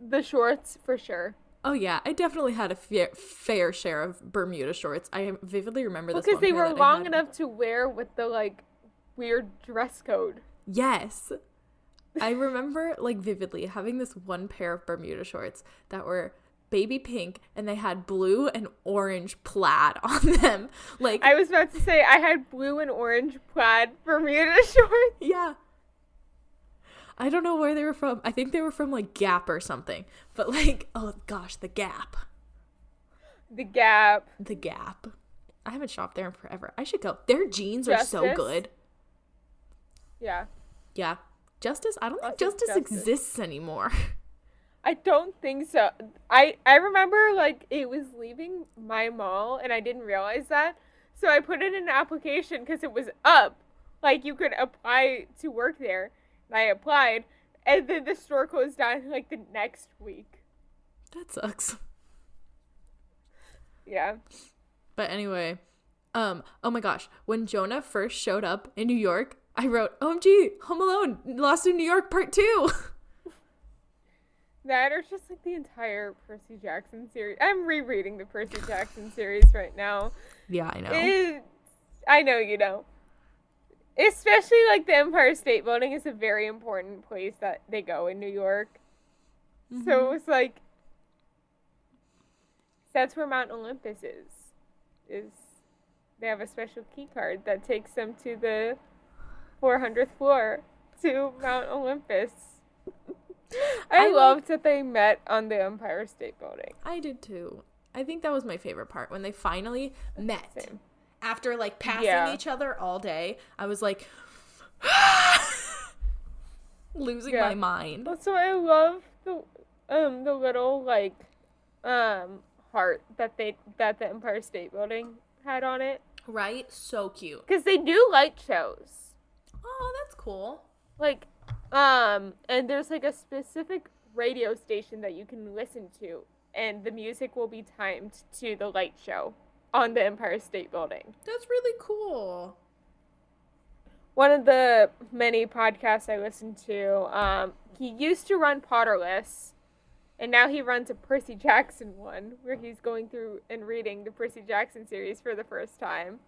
the shorts for sure. Oh, yeah. I definitely had a fair share of Bermuda shorts. I vividly remember this because they were long enough to wear with the, like, weird dress code. Yes. I remember, like, vividly having this one pair of Bermuda shorts that were baby pink and they had blue and orange plaid on them. Like, I was about to say I had blue and orange plaid Bermuda shorts. Yeah. I don't know where they were from. I think they were from like Gap or something. But like, oh gosh, the Gap. The Gap. The Gap. I haven't shopped there in forever. I should go. Their jeans are so good. Yeah. Yeah. Justice? I don't think Justice exists anymore. I don't think so. I remember, like, it was leaving my mall, and I didn't realize that. So I put it in an application because it was up. Like, you could apply to work there. And I applied, and then the store closed down, like, the next week. That sucks. Yeah. But anyway, oh my gosh. When Jonah first showed up in New York, I wrote, OMG, Home Alone, Lost in New York Part 2. That or just like the entire Percy Jackson series. I'm rereading the Percy Jackson series right now. Yeah, I know. I know you know. Especially like the Empire State Building is a very important place that they go in New York. Mm-hmm. So it was like, that's where Mount Olympus is. They have a special key card that takes them to the 400th floor to Mount Olympus. I loved that they met on the Empire State Building. I did too. I think that was my favorite part when they finally met. Same. After like passing each other all day. I was like losing my mind. Also, I love the little like heart that the Empire State Building had on it. Right? So cute. Because they do light shows. Oh, that's cool. Like, and there's like a specific radio station that you can listen to, and the music will be timed to the light show on the Empire State Building. That's really cool. One of the many podcasts I listen to, he used to run Potterless, and now he runs a Percy Jackson one, where he's going through and reading the Percy Jackson series for the first time.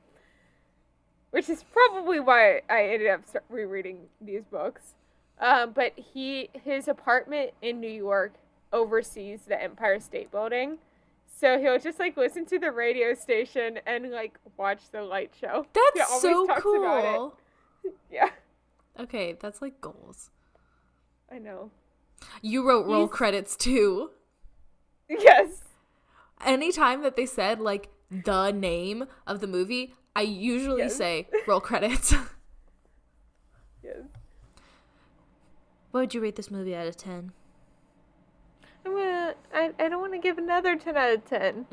Which is probably why I ended up rereading these books. But his apartment in New York oversees the Empire State Building. So he'll just like listen to the radio station and like watch the light show. That's so cool. Yeah. Okay, that's like goals. I know. You wrote roll credits too. Yes. Anytime that they said like the name of the movie, I usually say roll credits. Yes. What would you rate this movie out of 10? I don't want to give another 10 out of 10.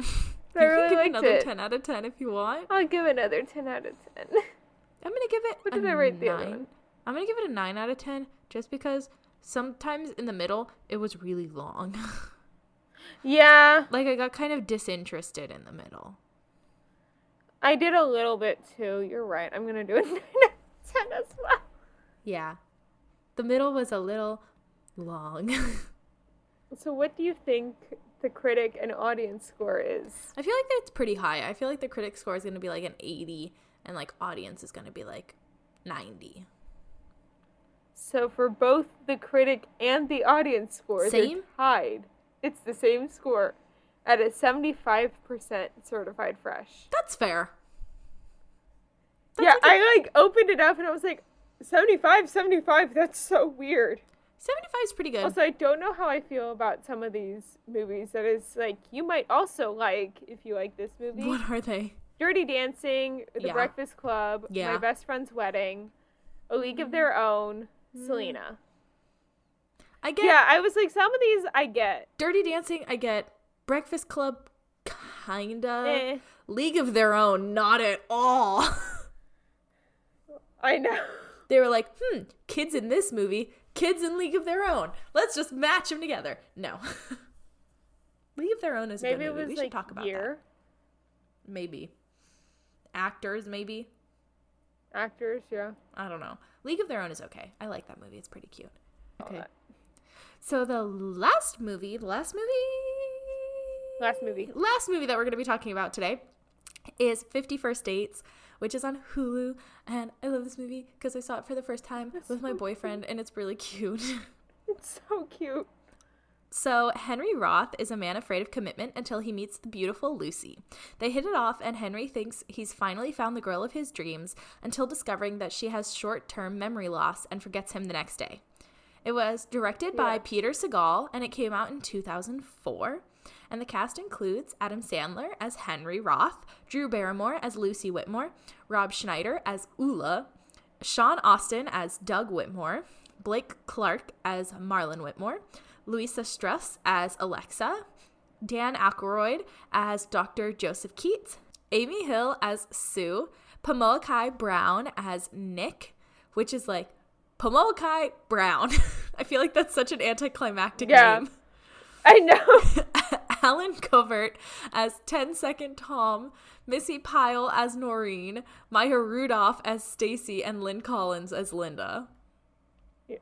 I really can give another 10 out of 10 if you want. I'll give another 10 out of 10. I'm going to give it what did I rate the other one? I'm going to give it a 9 out of 10 just because sometimes in the middle it was really long. Yeah. Like I got kind of disinterested in the middle. I did a little bit too. You're right. I'm going to do a 9 out of 10 as well. Yeah. The middle was a little long. So what do you think the critic and audience score is? I feel like it's pretty high. I feel like the critic score is going to be like an 80 and like audience is going to be like 90. So for both the critic and the audience scores, they're tied. It's the same score at a 75% certified fresh. That's fair. That's I like opened it up and I was like, 75, that's so weird. 75 is pretty good. Also, I don't know how I feel about some of these movies that is like, you might also like, if you like this movie. What are they? Dirty Dancing, The Breakfast Club, My Best Friend's Wedding, A League of Their Own, Selena. I get. Yeah, I was like, some of these I get. Dirty Dancing, I get. Breakfast Club, kinda. League of Their Own, not at all. I know. They were like, kids in this movie, kids in League of Their Own. Let's just match them together. No. League of Their Own is a good movie. We should talk about that. Maybe. Actors, maybe. Actors, yeah. I don't know. League of Their Own is okay. I like that movie. It's pretty cute. Okay. So the last movie that we're going to be talking about today is 50 First Dates, which is on Hulu, and I love this movie because I saw it for the first time with my boyfriend, and it's really cute. It's so cute. So Henry Roth is a man afraid of commitment until he meets the beautiful Lucy. They hit it off, and Henry thinks he's finally found the girl of his dreams until discovering that she has short-term memory loss and forgets him the next day. It was directed by Peter Segal, and it came out in 2004. And the cast includes Adam Sandler as Henry Roth, Drew Barrymore as Lucy Whitmore, Rob Schneider as Ula, Sean Austin as Doug Whitmore, Blake Clark as Marlon Whitmore, Louisa Strauss as Alexa, Dan Aykroyd as Dr. Joseph Keats, Amy Hill as Sue, Pamoakai Brown as Nick, which is like, Pamoakai Brown. I feel like that's such an anticlimactic name. I know. Alan Covert as 10-Second Tom, Missy Pyle as Noreen, Maya Rudolph as Stacy, and Lynn Collins as Linda. Yes.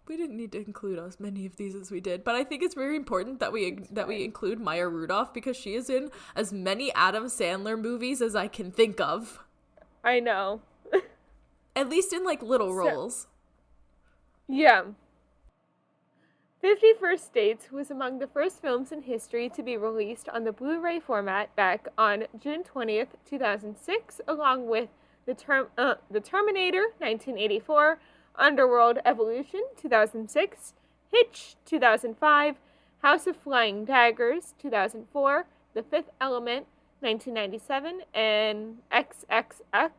We didn't need to include as many of these as we did, but I think it's very important that we include Maya Rudolph because she is in as many Adam Sandler movies as I can think of. I know. At least in like little roles. Yeah. 50 First Dates was among the first films in history to be released on the Blu-ray format back on June 20th, 2006, along with The Terminator, 1984, Underworld Evolution, 2006, Hitch, 2005, House of Flying Daggers, 2004, The Fifth Element, 1997, and XXX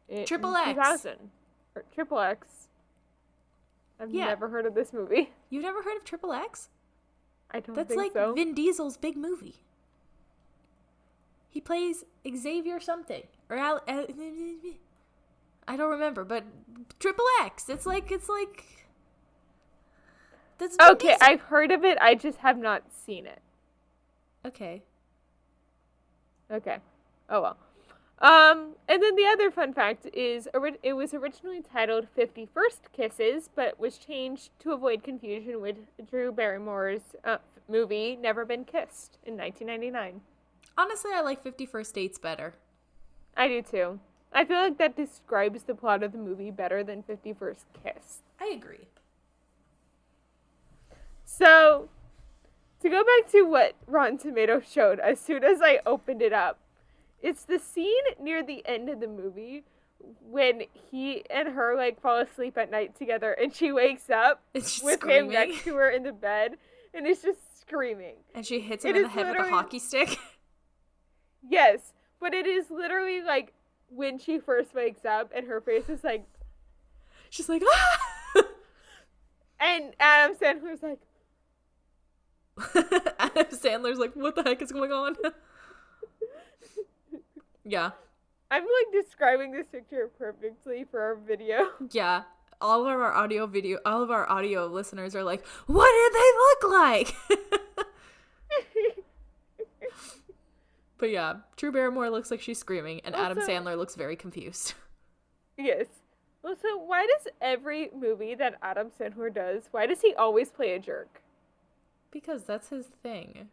in Triple X. 2000. Or Triple X. I've never heard of this movie. You've never heard of Triple X? I don't That's think like so. Vin Diesel's big movie. He plays Xavier something. Or I don't remember, but Triple X. It's like that's Vin Okay, Diesel. I've heard of it. I just have not seen it. Okay. Okay. Oh well. And then the other fun fact is it was originally titled 50 First Kisses, but was changed to avoid confusion with Drew Barrymore's movie Never Been Kissed in 1999. Honestly, I like 50 First Dates better. I do too. I feel like that describes the plot of the movie better than 50 First Kiss. I agree. So, to go back to what Rotten Tomatoes showed as soon as I opened it up, it's the scene near the end of the movie when he and her like fall asleep at night together and she wakes up with screaming. him next to her in the bed and is just screaming. And she hits him in the head with a hockey stick. Yes, but it is literally like when she first wakes up and her face is like... She's like, ah! And Adam Sandler's like... Adam Sandler's like, what the heck is going on? Yeah. I'm like describing this picture perfectly for our video. Yeah. All of our audio listeners are like, what do they look like? But yeah, Drew Barrymore looks like she's screaming, and also, Adam Sandler looks very confused. Yes. Also, why does every movie that Adam Sandler does, why does he always play a jerk? Because that's his thing.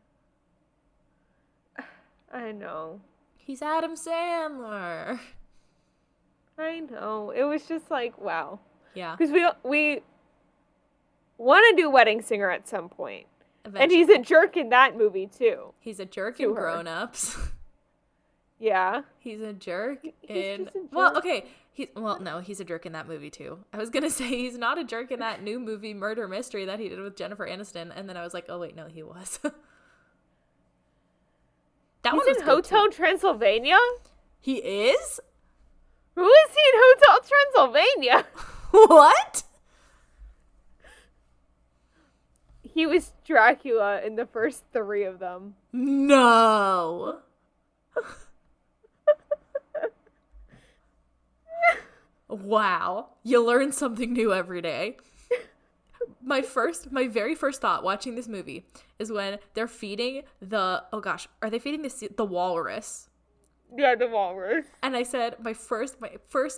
I know. He's Adam Sandler. I know. It was just like, wow. Yeah. Because we want to do Wedding Singer at some point. Eventually. And he's a jerk in that movie, too. He's a jerk in Grown Ups. Yeah. He's a jerk in... Just a jerk. Well, okay. No, he's a jerk in that movie, too. I was going to say he's not a jerk in that new movie, Murder Mystery, that he did with Jennifer Aniston. And then I was like, oh, wait, no, he was. That He's in Hotel Transylvania? He is? Who is he in Hotel Transylvania? What? He was Dracula in the first 3 of them. No. Wow. You learn something new every day. My very first thought watching this movie is when they're feeding are they feeding the walrus? Yeah, the walrus. And I said, my first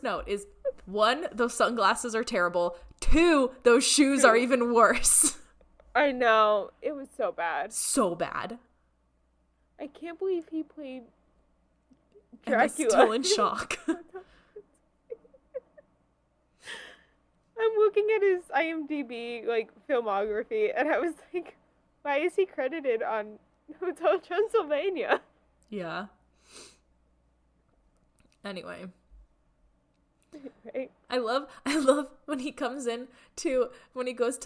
note is, 1, those sunglasses are terrible. 2, those shoes are even worse. I know. It was so bad. So bad. I can't believe he played Dracula. I'm still in shock. I'm looking at his IMDb, filmography, and I was like, why is he credited on Hotel Transylvania? Yeah. Anyway. Right. I love when he goes to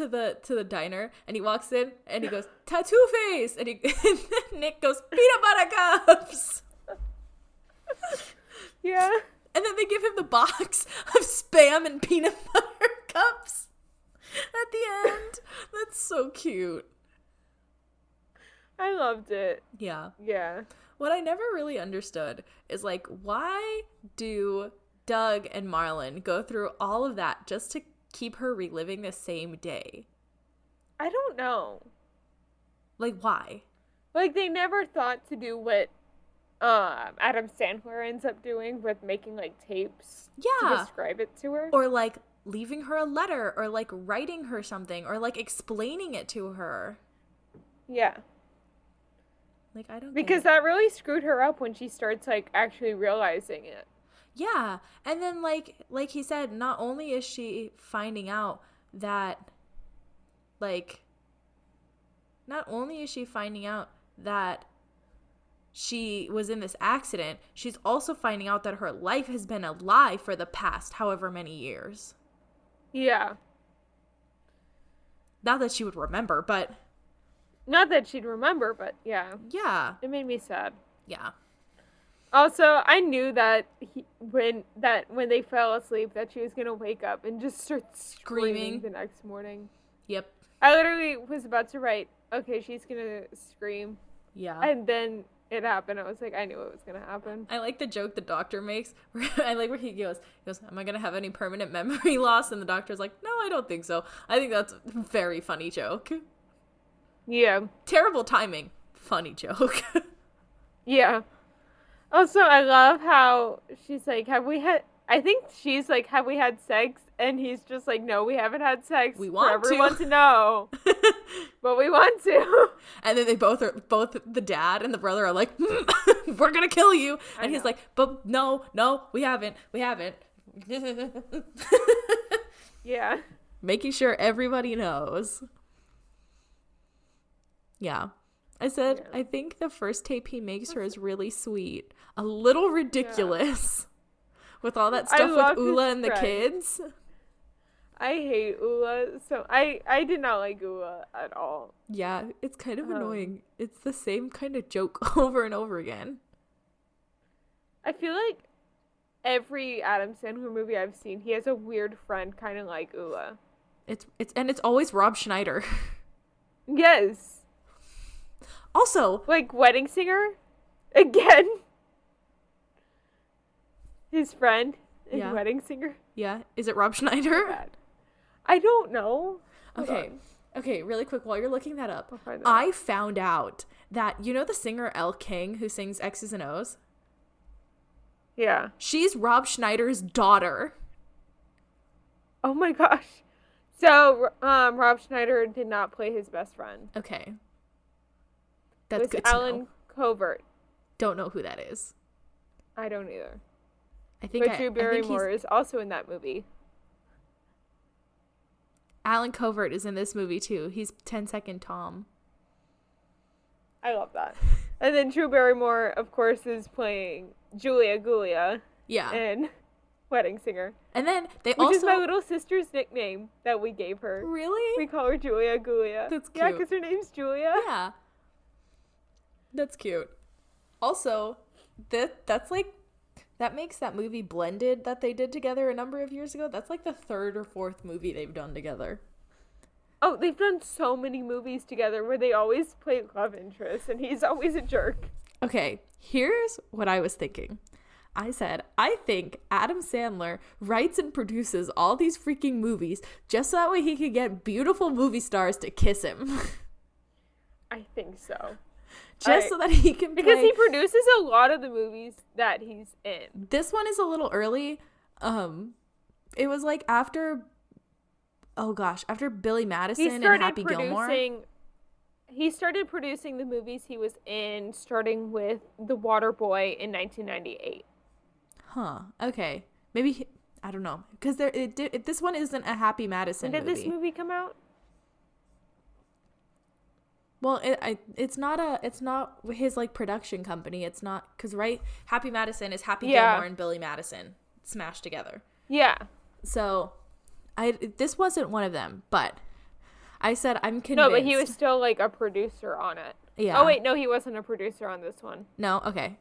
the diner and he walks in and he goes, tattoo face, and Nick goes, peanut butter cups. Yeah. And then they give him the box of Spam and peanut butter cups. at the end. That's so cute. I loved it. Yeah. Yeah. What I never really understood is, like, why do Doug and Marlon go through all of that just to keep her reliving the same day? I don't know. Like, why? Like, they never thought to do what Adam Sandler ends up doing with making, like, tapes to describe it to her. Or, like, leaving her a letter, or, like, writing her something, or, like, explaining it to her. Yeah. Like, I don't Because that really screwed her up when she starts, like, actually realizing it. Yeah. And then, like he said, not only is she finding out that, like, she was in this accident, she's also finding out that her life has been a lie for the past however many years. Yeah. Not that she would remember, but... Not that she'd remember, but yeah. Yeah. It made me sad. Yeah. Also, I knew that when they fell asleep that she was going to wake up and just start screaming the next morning. Yep. I literally was about to write, okay, she's going to scream. Yeah. And then it happened. I was like, I knew it was going to happen. I like the joke the doctor makes. I like where he goes, am I going to have any permanent memory loss? And the doctor's like, no, I don't think so. I think that's a very funny joke. Yeah. Terrible timing. Funny joke. Yeah. Also, I love how she's like, have we had sex? And he's just like, no, we haven't had sex. We want for everyone to know. But we want to. And then they both the dad and the brother are like, we're going to kill you. And he's like, but no, we haven't. Yeah. Making sure everybody knows. Yeah. I said, I think the first tape he makes her is really sweet. A little ridiculous. Yeah. With all that stuff with Ula and the kids. I hate Ula. So I did not like Ula at all. Yeah, it's kind of annoying. It's the same kind of joke over and over again. I feel like every Adam Sandler movie I've seen, he has a weird friend kind of like Ula. It's always Rob Schneider. Yes. Also, like Wedding Singer, again. His friend in Wedding Singer. Yeah, is it Rob Schneider? I don't know. Okay, really quick, while you're looking that up, I found out that, you know the singer Elle King who sings X's and O's? Yeah. She's Rob Schneider's daughter. Oh my gosh. So, Rob Schneider did not play his best friend. Okay. That's good to know. Alan Covert. Don't know who that is. I don't either. But Drew Barrymore is also in that movie. Alan Covert is in this movie too. He's 10-second Tom. I love that. And then Drew Barrymore, of course, is playing Julia Gulia. Yeah. In Wedding Singer. And then which is my little sister's nickname that we gave her. Really? We call her Julia Gulia. That's cute. Yeah, because her name's Julia. Yeah. That's cute. Also, that's like, that makes that movie Blended that they did together a number of years ago. That's like the third or fourth movie they've done together. Oh, they've done so many movies together where they always play love interest and he's always a jerk. Okay, here's what I was thinking. I said, I think Adam Sandler writes and produces all these freaking movies just so that way he could get beautiful movie stars to kiss him. I think so. Just so that he can play. Because he produces a lot of the movies that he's in. This one is a little early. It was like after Billy Madison and Happy Gilmore. He started producing the movies he was in, starting with The Waterboy in 1998. Huh. Okay. Maybe, I don't know. Because this one isn't a Happy Madison movie. When did this movie come out? Well, it's not his like production company. It's not, because right, Happy Madison is Happy Gilmore and Billy Madison smashed together. Yeah. So, this wasn't one of them, but I said I'm convinced. No, but he was still like a producer on it. Yeah. Oh wait, no, he wasn't a producer on this one. No, okay.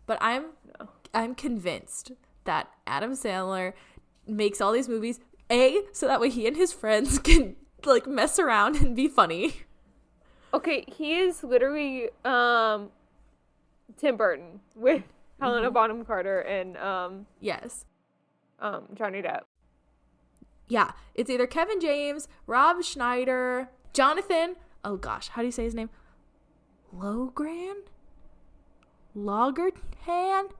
But I'm convinced that Adam Sandler makes all these movies So that way he and his friends can, like, mess around and be funny. Okay, he is literally Tim Burton with Helena Bonham Carter and yes. Johnny Depp. Yeah, it's either Kevin James, Rob Schneider, Jonathan, oh gosh, how do you say his name? Logran? Logerhan?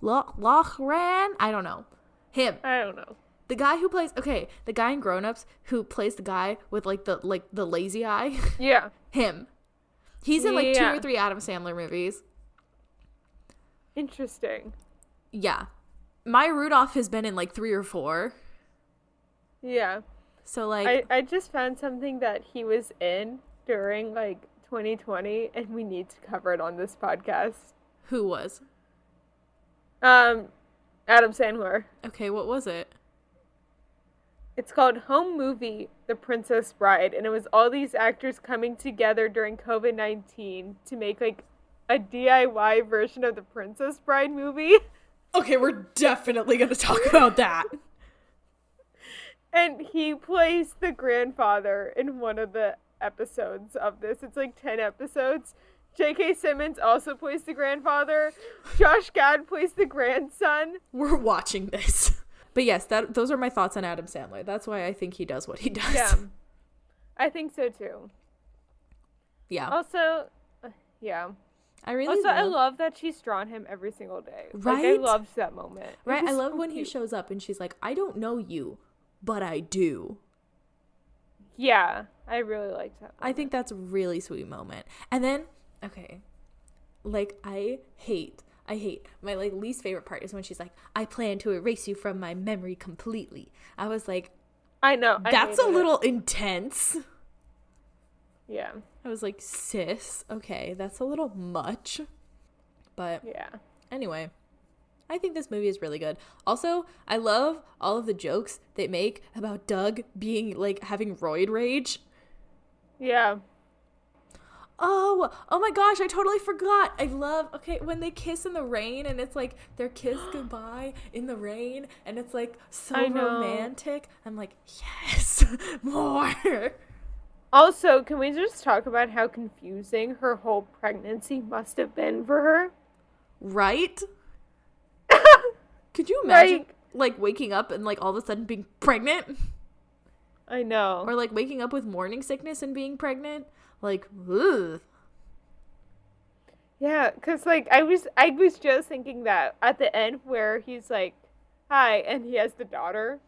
Lochran? I don't know. Him. I don't know. The guy who plays, the guy in Grown Ups who plays the guy with like the lazy eye. Yeah. Him. He's in like 2 or 3 Adam Sandler movies. Interesting. Yeah. Maya Rudolph has been in like 3 or 4. Yeah. So like I just found something that he was in during like 2020 and we need to cover it on this podcast. Who was? Adam Sandler. Okay, what was it? It's called Home Movie, The Princess Bride, and it was all these actors coming together during COVID-19 to make like a DIY version of the Princess Bride movie. Okay, we're definitely going to talk about that. And he plays the grandfather in one of the episodes of this. It's like 10 episodes. J.K. Simmons also plays the grandfather. Josh Gad plays the grandson. We're watching this. But yes, those are my thoughts on Adam Sandler. That's why I think he does what he does. Yeah. I think so too. Yeah. Also, yeah. I love that she's drawn him every single day. Right? Like, I loved that moment. Right? I love so when cute. he shows up and she's like, I don't know you, but I do. Yeah. I really liked that moment. I think that's a really sweet moment. And then, like, I hate my like least favorite part is when she's like, I plan to erase you from my memory completely. I was like, I know. That's a little intense. Yeah. I was like, sis, okay, that's a little much. But yeah. Anyway, I think this movie is really good. Also, I love all of the jokes they make about Doug being like having roid rage. Yeah. Oh my gosh, I totally forgot. I love, when they kiss in the rain and it's like their kiss goodbye in the rain and it's like so romantic. I'm like, yes, more. Also, can we just talk about how confusing her whole pregnancy must have been for her? Right? Could you imagine like waking up and like all of a sudden being pregnant? I know. Or like waking up with morning sickness and being pregnant? Like, ugh. Yeah, because, like, I was just thinking that at the end where he's like, hi, and he has the daughter.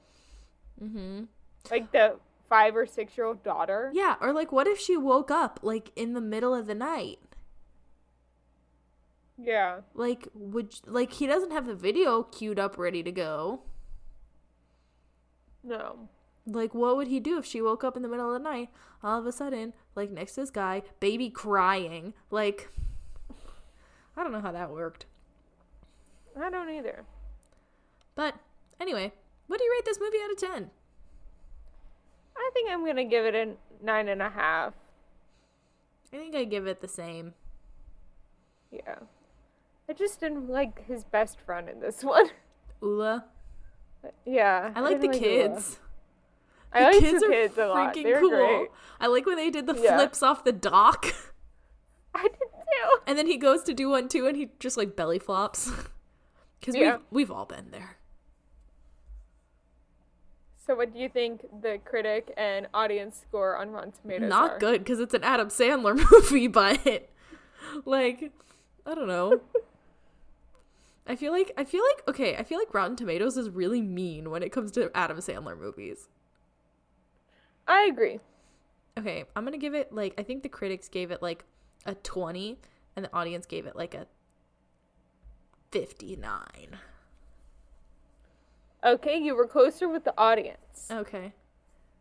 Mm-hmm. Like, the 5 or 6-year-old daughter. Yeah, or, like, what if she woke up, like, in the middle of the night? Yeah. Like, he doesn't have the video queued up ready to go. No. Like, what would he do if she woke up in the middle of the night, all of a sudden, like, next to this guy, baby crying? Like, I don't know how that worked. I don't either. But, anyway, what do you rate this movie out of 10? I think I'm going to give it a 9.5. I think I give it the same. Yeah. I just didn't like his best friend in this one. Ula? Yeah. I like the kids. I like the kids a lot. They're cool. Great. I like when they did the flips off the dock. I did too. And then he goes to do one too, and he just like belly flops. Because we've all been there. So what do you think the critic and audience score on Rotten Tomatoes Not are? good, because it's an Adam Sandler movie, but like, I don't know. I feel like Rotten Tomatoes is really mean when it comes to Adam Sandler movies. I agree. Okay, I'm going to give it, like, I think the critics gave it, like, a 20, and the audience gave it, like, a 59. Okay, you were closer with the audience. Okay.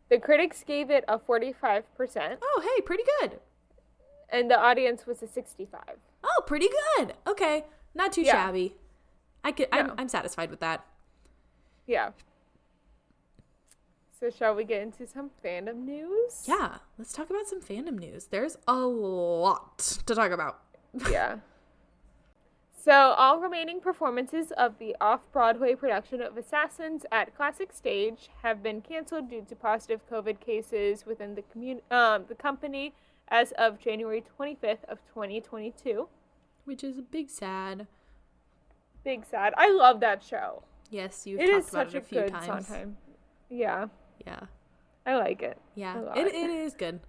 The critics gave it a 45%. Oh, hey, pretty good. And the audience was a 65. Oh, pretty good. Okay, not too shabby. I'm satisfied with that. Yeah. So shall we get into some fandom news? Yeah, let's talk about some fandom news. There's a lot to talk about. Yeah. So, all remaining performances of the off-Broadway production of Assassins at Classic Stage have been canceled due to positive COVID cases within the company as of January 25th of 2022. Which is a big sad. Big sad. I love that show. Yes, you've talked about it a few times. It is such a good Sondheim. Yeah. Yeah. I like it. Yeah, it is good.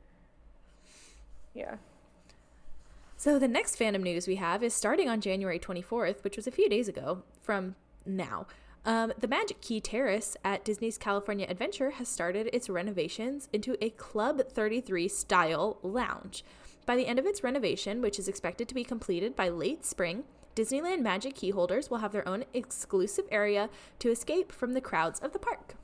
Yeah. So the next fandom news we have is starting on January 24th, which was a few days ago from now. The Magic Key Terrace at Disney's California Adventure has started its renovations into a Club 33 style lounge. By the end of its renovation, which is expected to be completed by late spring, Disneyland Magic Key holders will have their own exclusive area to escape from the crowds of the park.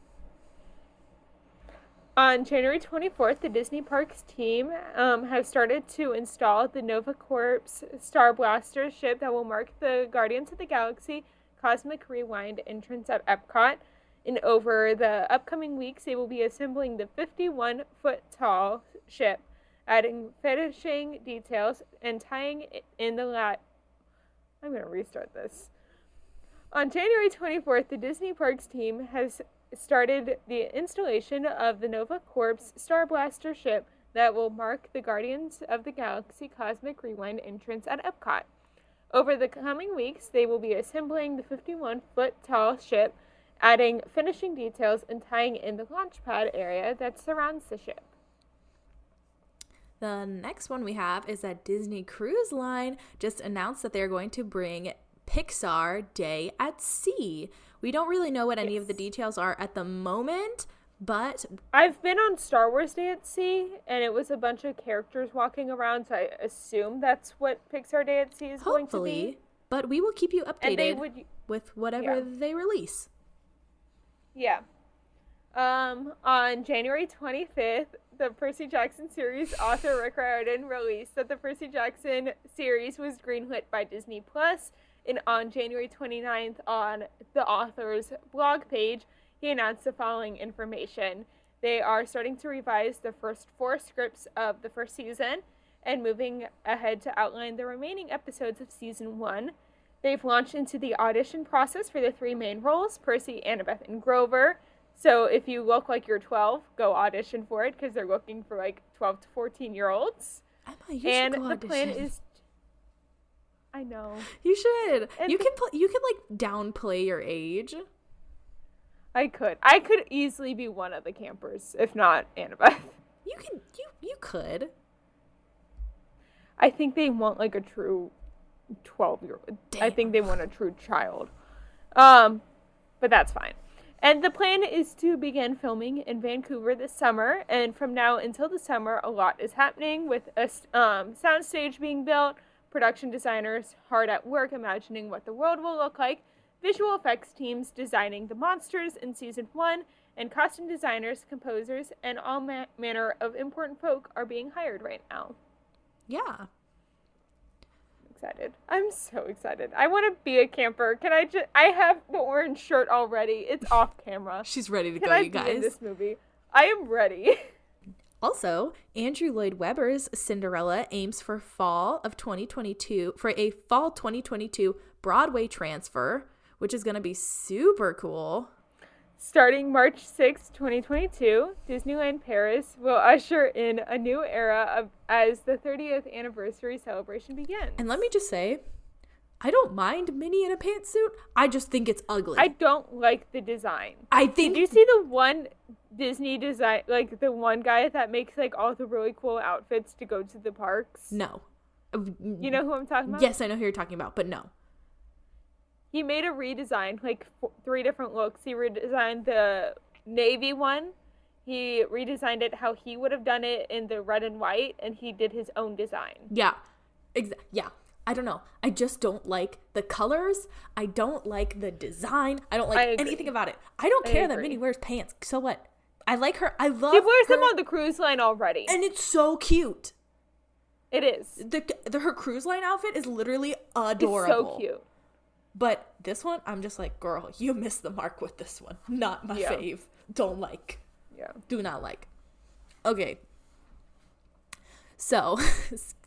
On January 24th, the Disney Parks team has started to install the Nova Corps Star Blaster ship that will mark the Guardians of the Galaxy Cosmic Rewind entrance at Epcot. And over the upcoming weeks, they will be assembling the 51-foot-tall ship, adding finishing details and tying in the I'm going to restart this. On January 24th, the Disney Parks team has started the installation of the Nova Corps Star Blaster ship that will mark the Guardians of the Galaxy Cosmic Rewind entrance at Epcot. Over the coming weeks, they will be assembling the 51-foot-tall ship, adding finishing details and tying in the launch pad area that surrounds the ship. The next one we have is that Disney Cruise Line just announced that they're going to bring Pixar Day at Sea. We don't really know what any of the details are at the moment, but I've been on Star Wars Day at Sea, and it was a bunch of characters walking around, so I assume that's what Pixar Day at Sea is going to be. But we will keep you updated with whatever they release. Yeah. On January 25th, the Percy Jackson series author Rick Riordan released that the Percy Jackson series was greenlit by Disney Plus. And on January 29th, on the author's blog page, he announced the following information. They are starting to revise the first 4 scripts of the first season and moving ahead to outline the remaining episodes of season 1. They've launched into the audition process for the 3 main roles, Percy, Annabeth, and Grover. So if you look like you're 12, go audition for it because they're looking for like 12 to 14-year-olds. Emma, you should go audition. Plan is... I know. You should. And you can like downplay your age. I could easily be one of the campers, if not Annabeth. You could. I think they want like a true 12-year-old. I think they want a true child. But that's fine. And the plan is to begin filming in Vancouver this summer, and from now until the summer, a lot is happening with a soundstage being built, production designers hard at work imagining what the world will look like, visual effects teams designing the monsters in season 1, and costume designers, composers, and all manner of important folk are being hired right now. Yeah. Excited. I'm so excited. I want to be a camper. I have the orange shirt already. It's off camera. She's ready to go, you guys. Can I be in this movie? I am ready. Also, Andrew Lloyd Webber's Cinderella aims for fall 2022 Broadway transfer, which is going to be super cool. Starting March 6, 2022, Disneyland Paris will usher in a new era as the 30th anniversary celebration begins. And let me just say, I don't mind Minnie in a pantsuit. I just think it's ugly. I don't like the design. Did you see the one Disney design, like the one guy that makes like all the really cool outfits to go to the parks? No. You know who I'm talking about? Yes, I know who you're talking about, but no. He made a redesign, like 3 different looks. He redesigned the navy one. He redesigned it how he would have done it in the red and white, and he did his own design. Yeah. Yeah. I don't know. I just don't like the colors. I don't like the design. I don't like anything about it. I don't care that Minnie wears pants. So what? I like her. I love her. She wears them on the cruise line already. And it's so cute. It is. Her cruise line outfit is literally adorable. It's so cute. But this one, I'm just like, girl, you missed the mark with this one. Not my fave. Don't like. Yeah. Do not like. Okay. So,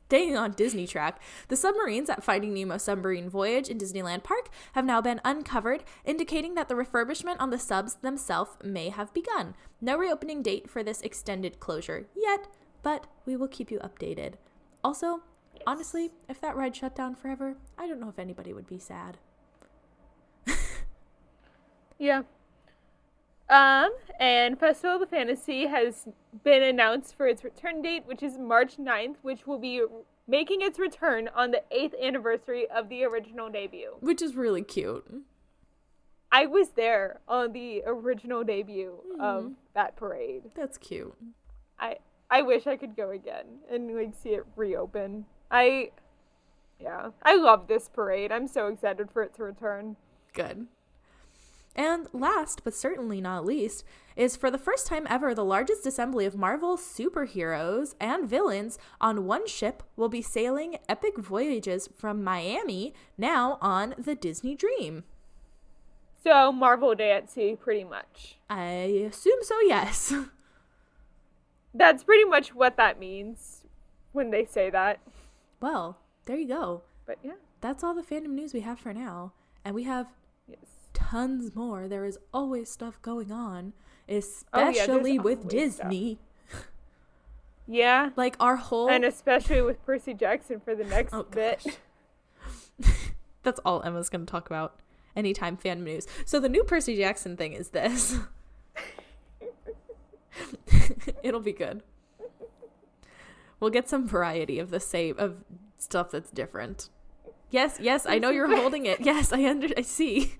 Staying on Disney track, the submarines at Finding Nemo Submarine Voyage in Disneyland Park have now been uncovered, indicating that the refurbishment on the subs themselves may have begun. No reopening date for this extended closure yet, but we will keep you updated. Also, honestly, if that ride shut down forever, I don't know if anybody would be sad. Yeah. And Festival of the Fantasy has been announced for its return date, which is March 9th, which will be making its return on the 8th anniversary of the original debut. Which is really cute. I was there on the original debut of that parade. That's cute. I wish I could go again and like see it reopen. I love this parade. I'm so excited for it to return. Good. And last, but certainly not least, is for the first time ever, the largest assembly of Marvel superheroes and villains on one ship will be sailing epic voyages from Miami, now on the Disney Dream. So, Marvel Day at Sea, pretty much. I assume so, yes. That's pretty much what that means when they say that. Well, there you go. But yeah. That's all the fandom news we have for now. And we have tons more. There is always stuff going on, especially with Disney. Yeah. Like our whole... And especially with Percy Jackson for the next bit. That's all Emma's going to talk about anytime fandom news. So the new Percy Jackson thing is this. It'll be good. We'll get some variety of the same, of stuff that's different. Yes, I know you're holding it. Yes, I see.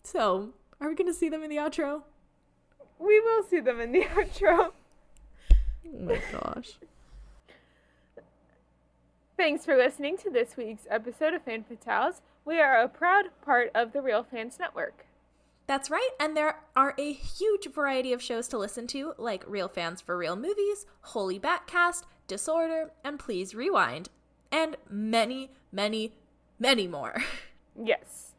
So, are we going to see them in the outro? We will see them in the outro. Oh my gosh. Thanks for listening to this week's episode of Fan Fatales. We are a proud part of the Real Fans Network. That's right, and there are a huge variety of shows to listen to, like Real Fans for Real Movies, Holy Batcast, Disorder, and Please Rewind, and many, many, many more. Yes.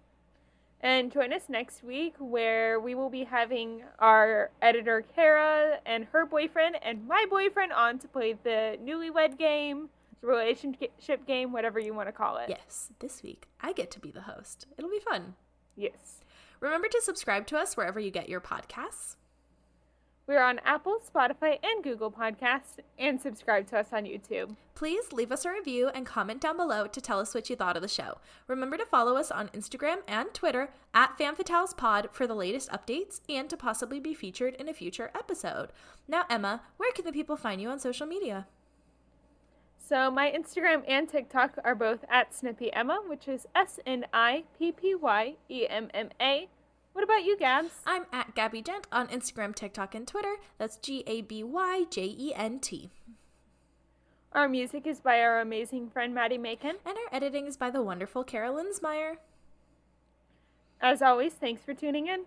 And join us next week where we will be having our editor Kara and her boyfriend and my boyfriend on to play the newlywed game, relationship game, whatever you want to call it. Yes, this week I get to be the host. It'll be fun. Yes. Remember to subscribe to us wherever you get your podcasts. We're on Apple, Spotify, and Google Podcasts, and subscribe to us on YouTube. Please leave us a review and comment down below to tell us what you thought of the show. Remember to follow us on Instagram and Twitter at FanFatalesPod for the latest updates and to possibly be featured in a future episode. Now, Emma, where can the people find you on social media? So my Instagram and TikTok are both at SnippyEmma, which is SNIPPYEMMA. What about you, Gabs? I'm at Gaby Gent on Instagram, TikTok, and Twitter. That's GABYJENT. Our music is by our amazing friend Maddie Macon. And our editing is by the wonderful Carolyn Linsmeyer. As always, thanks for tuning in.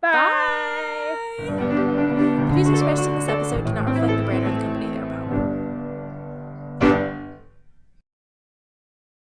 Bye!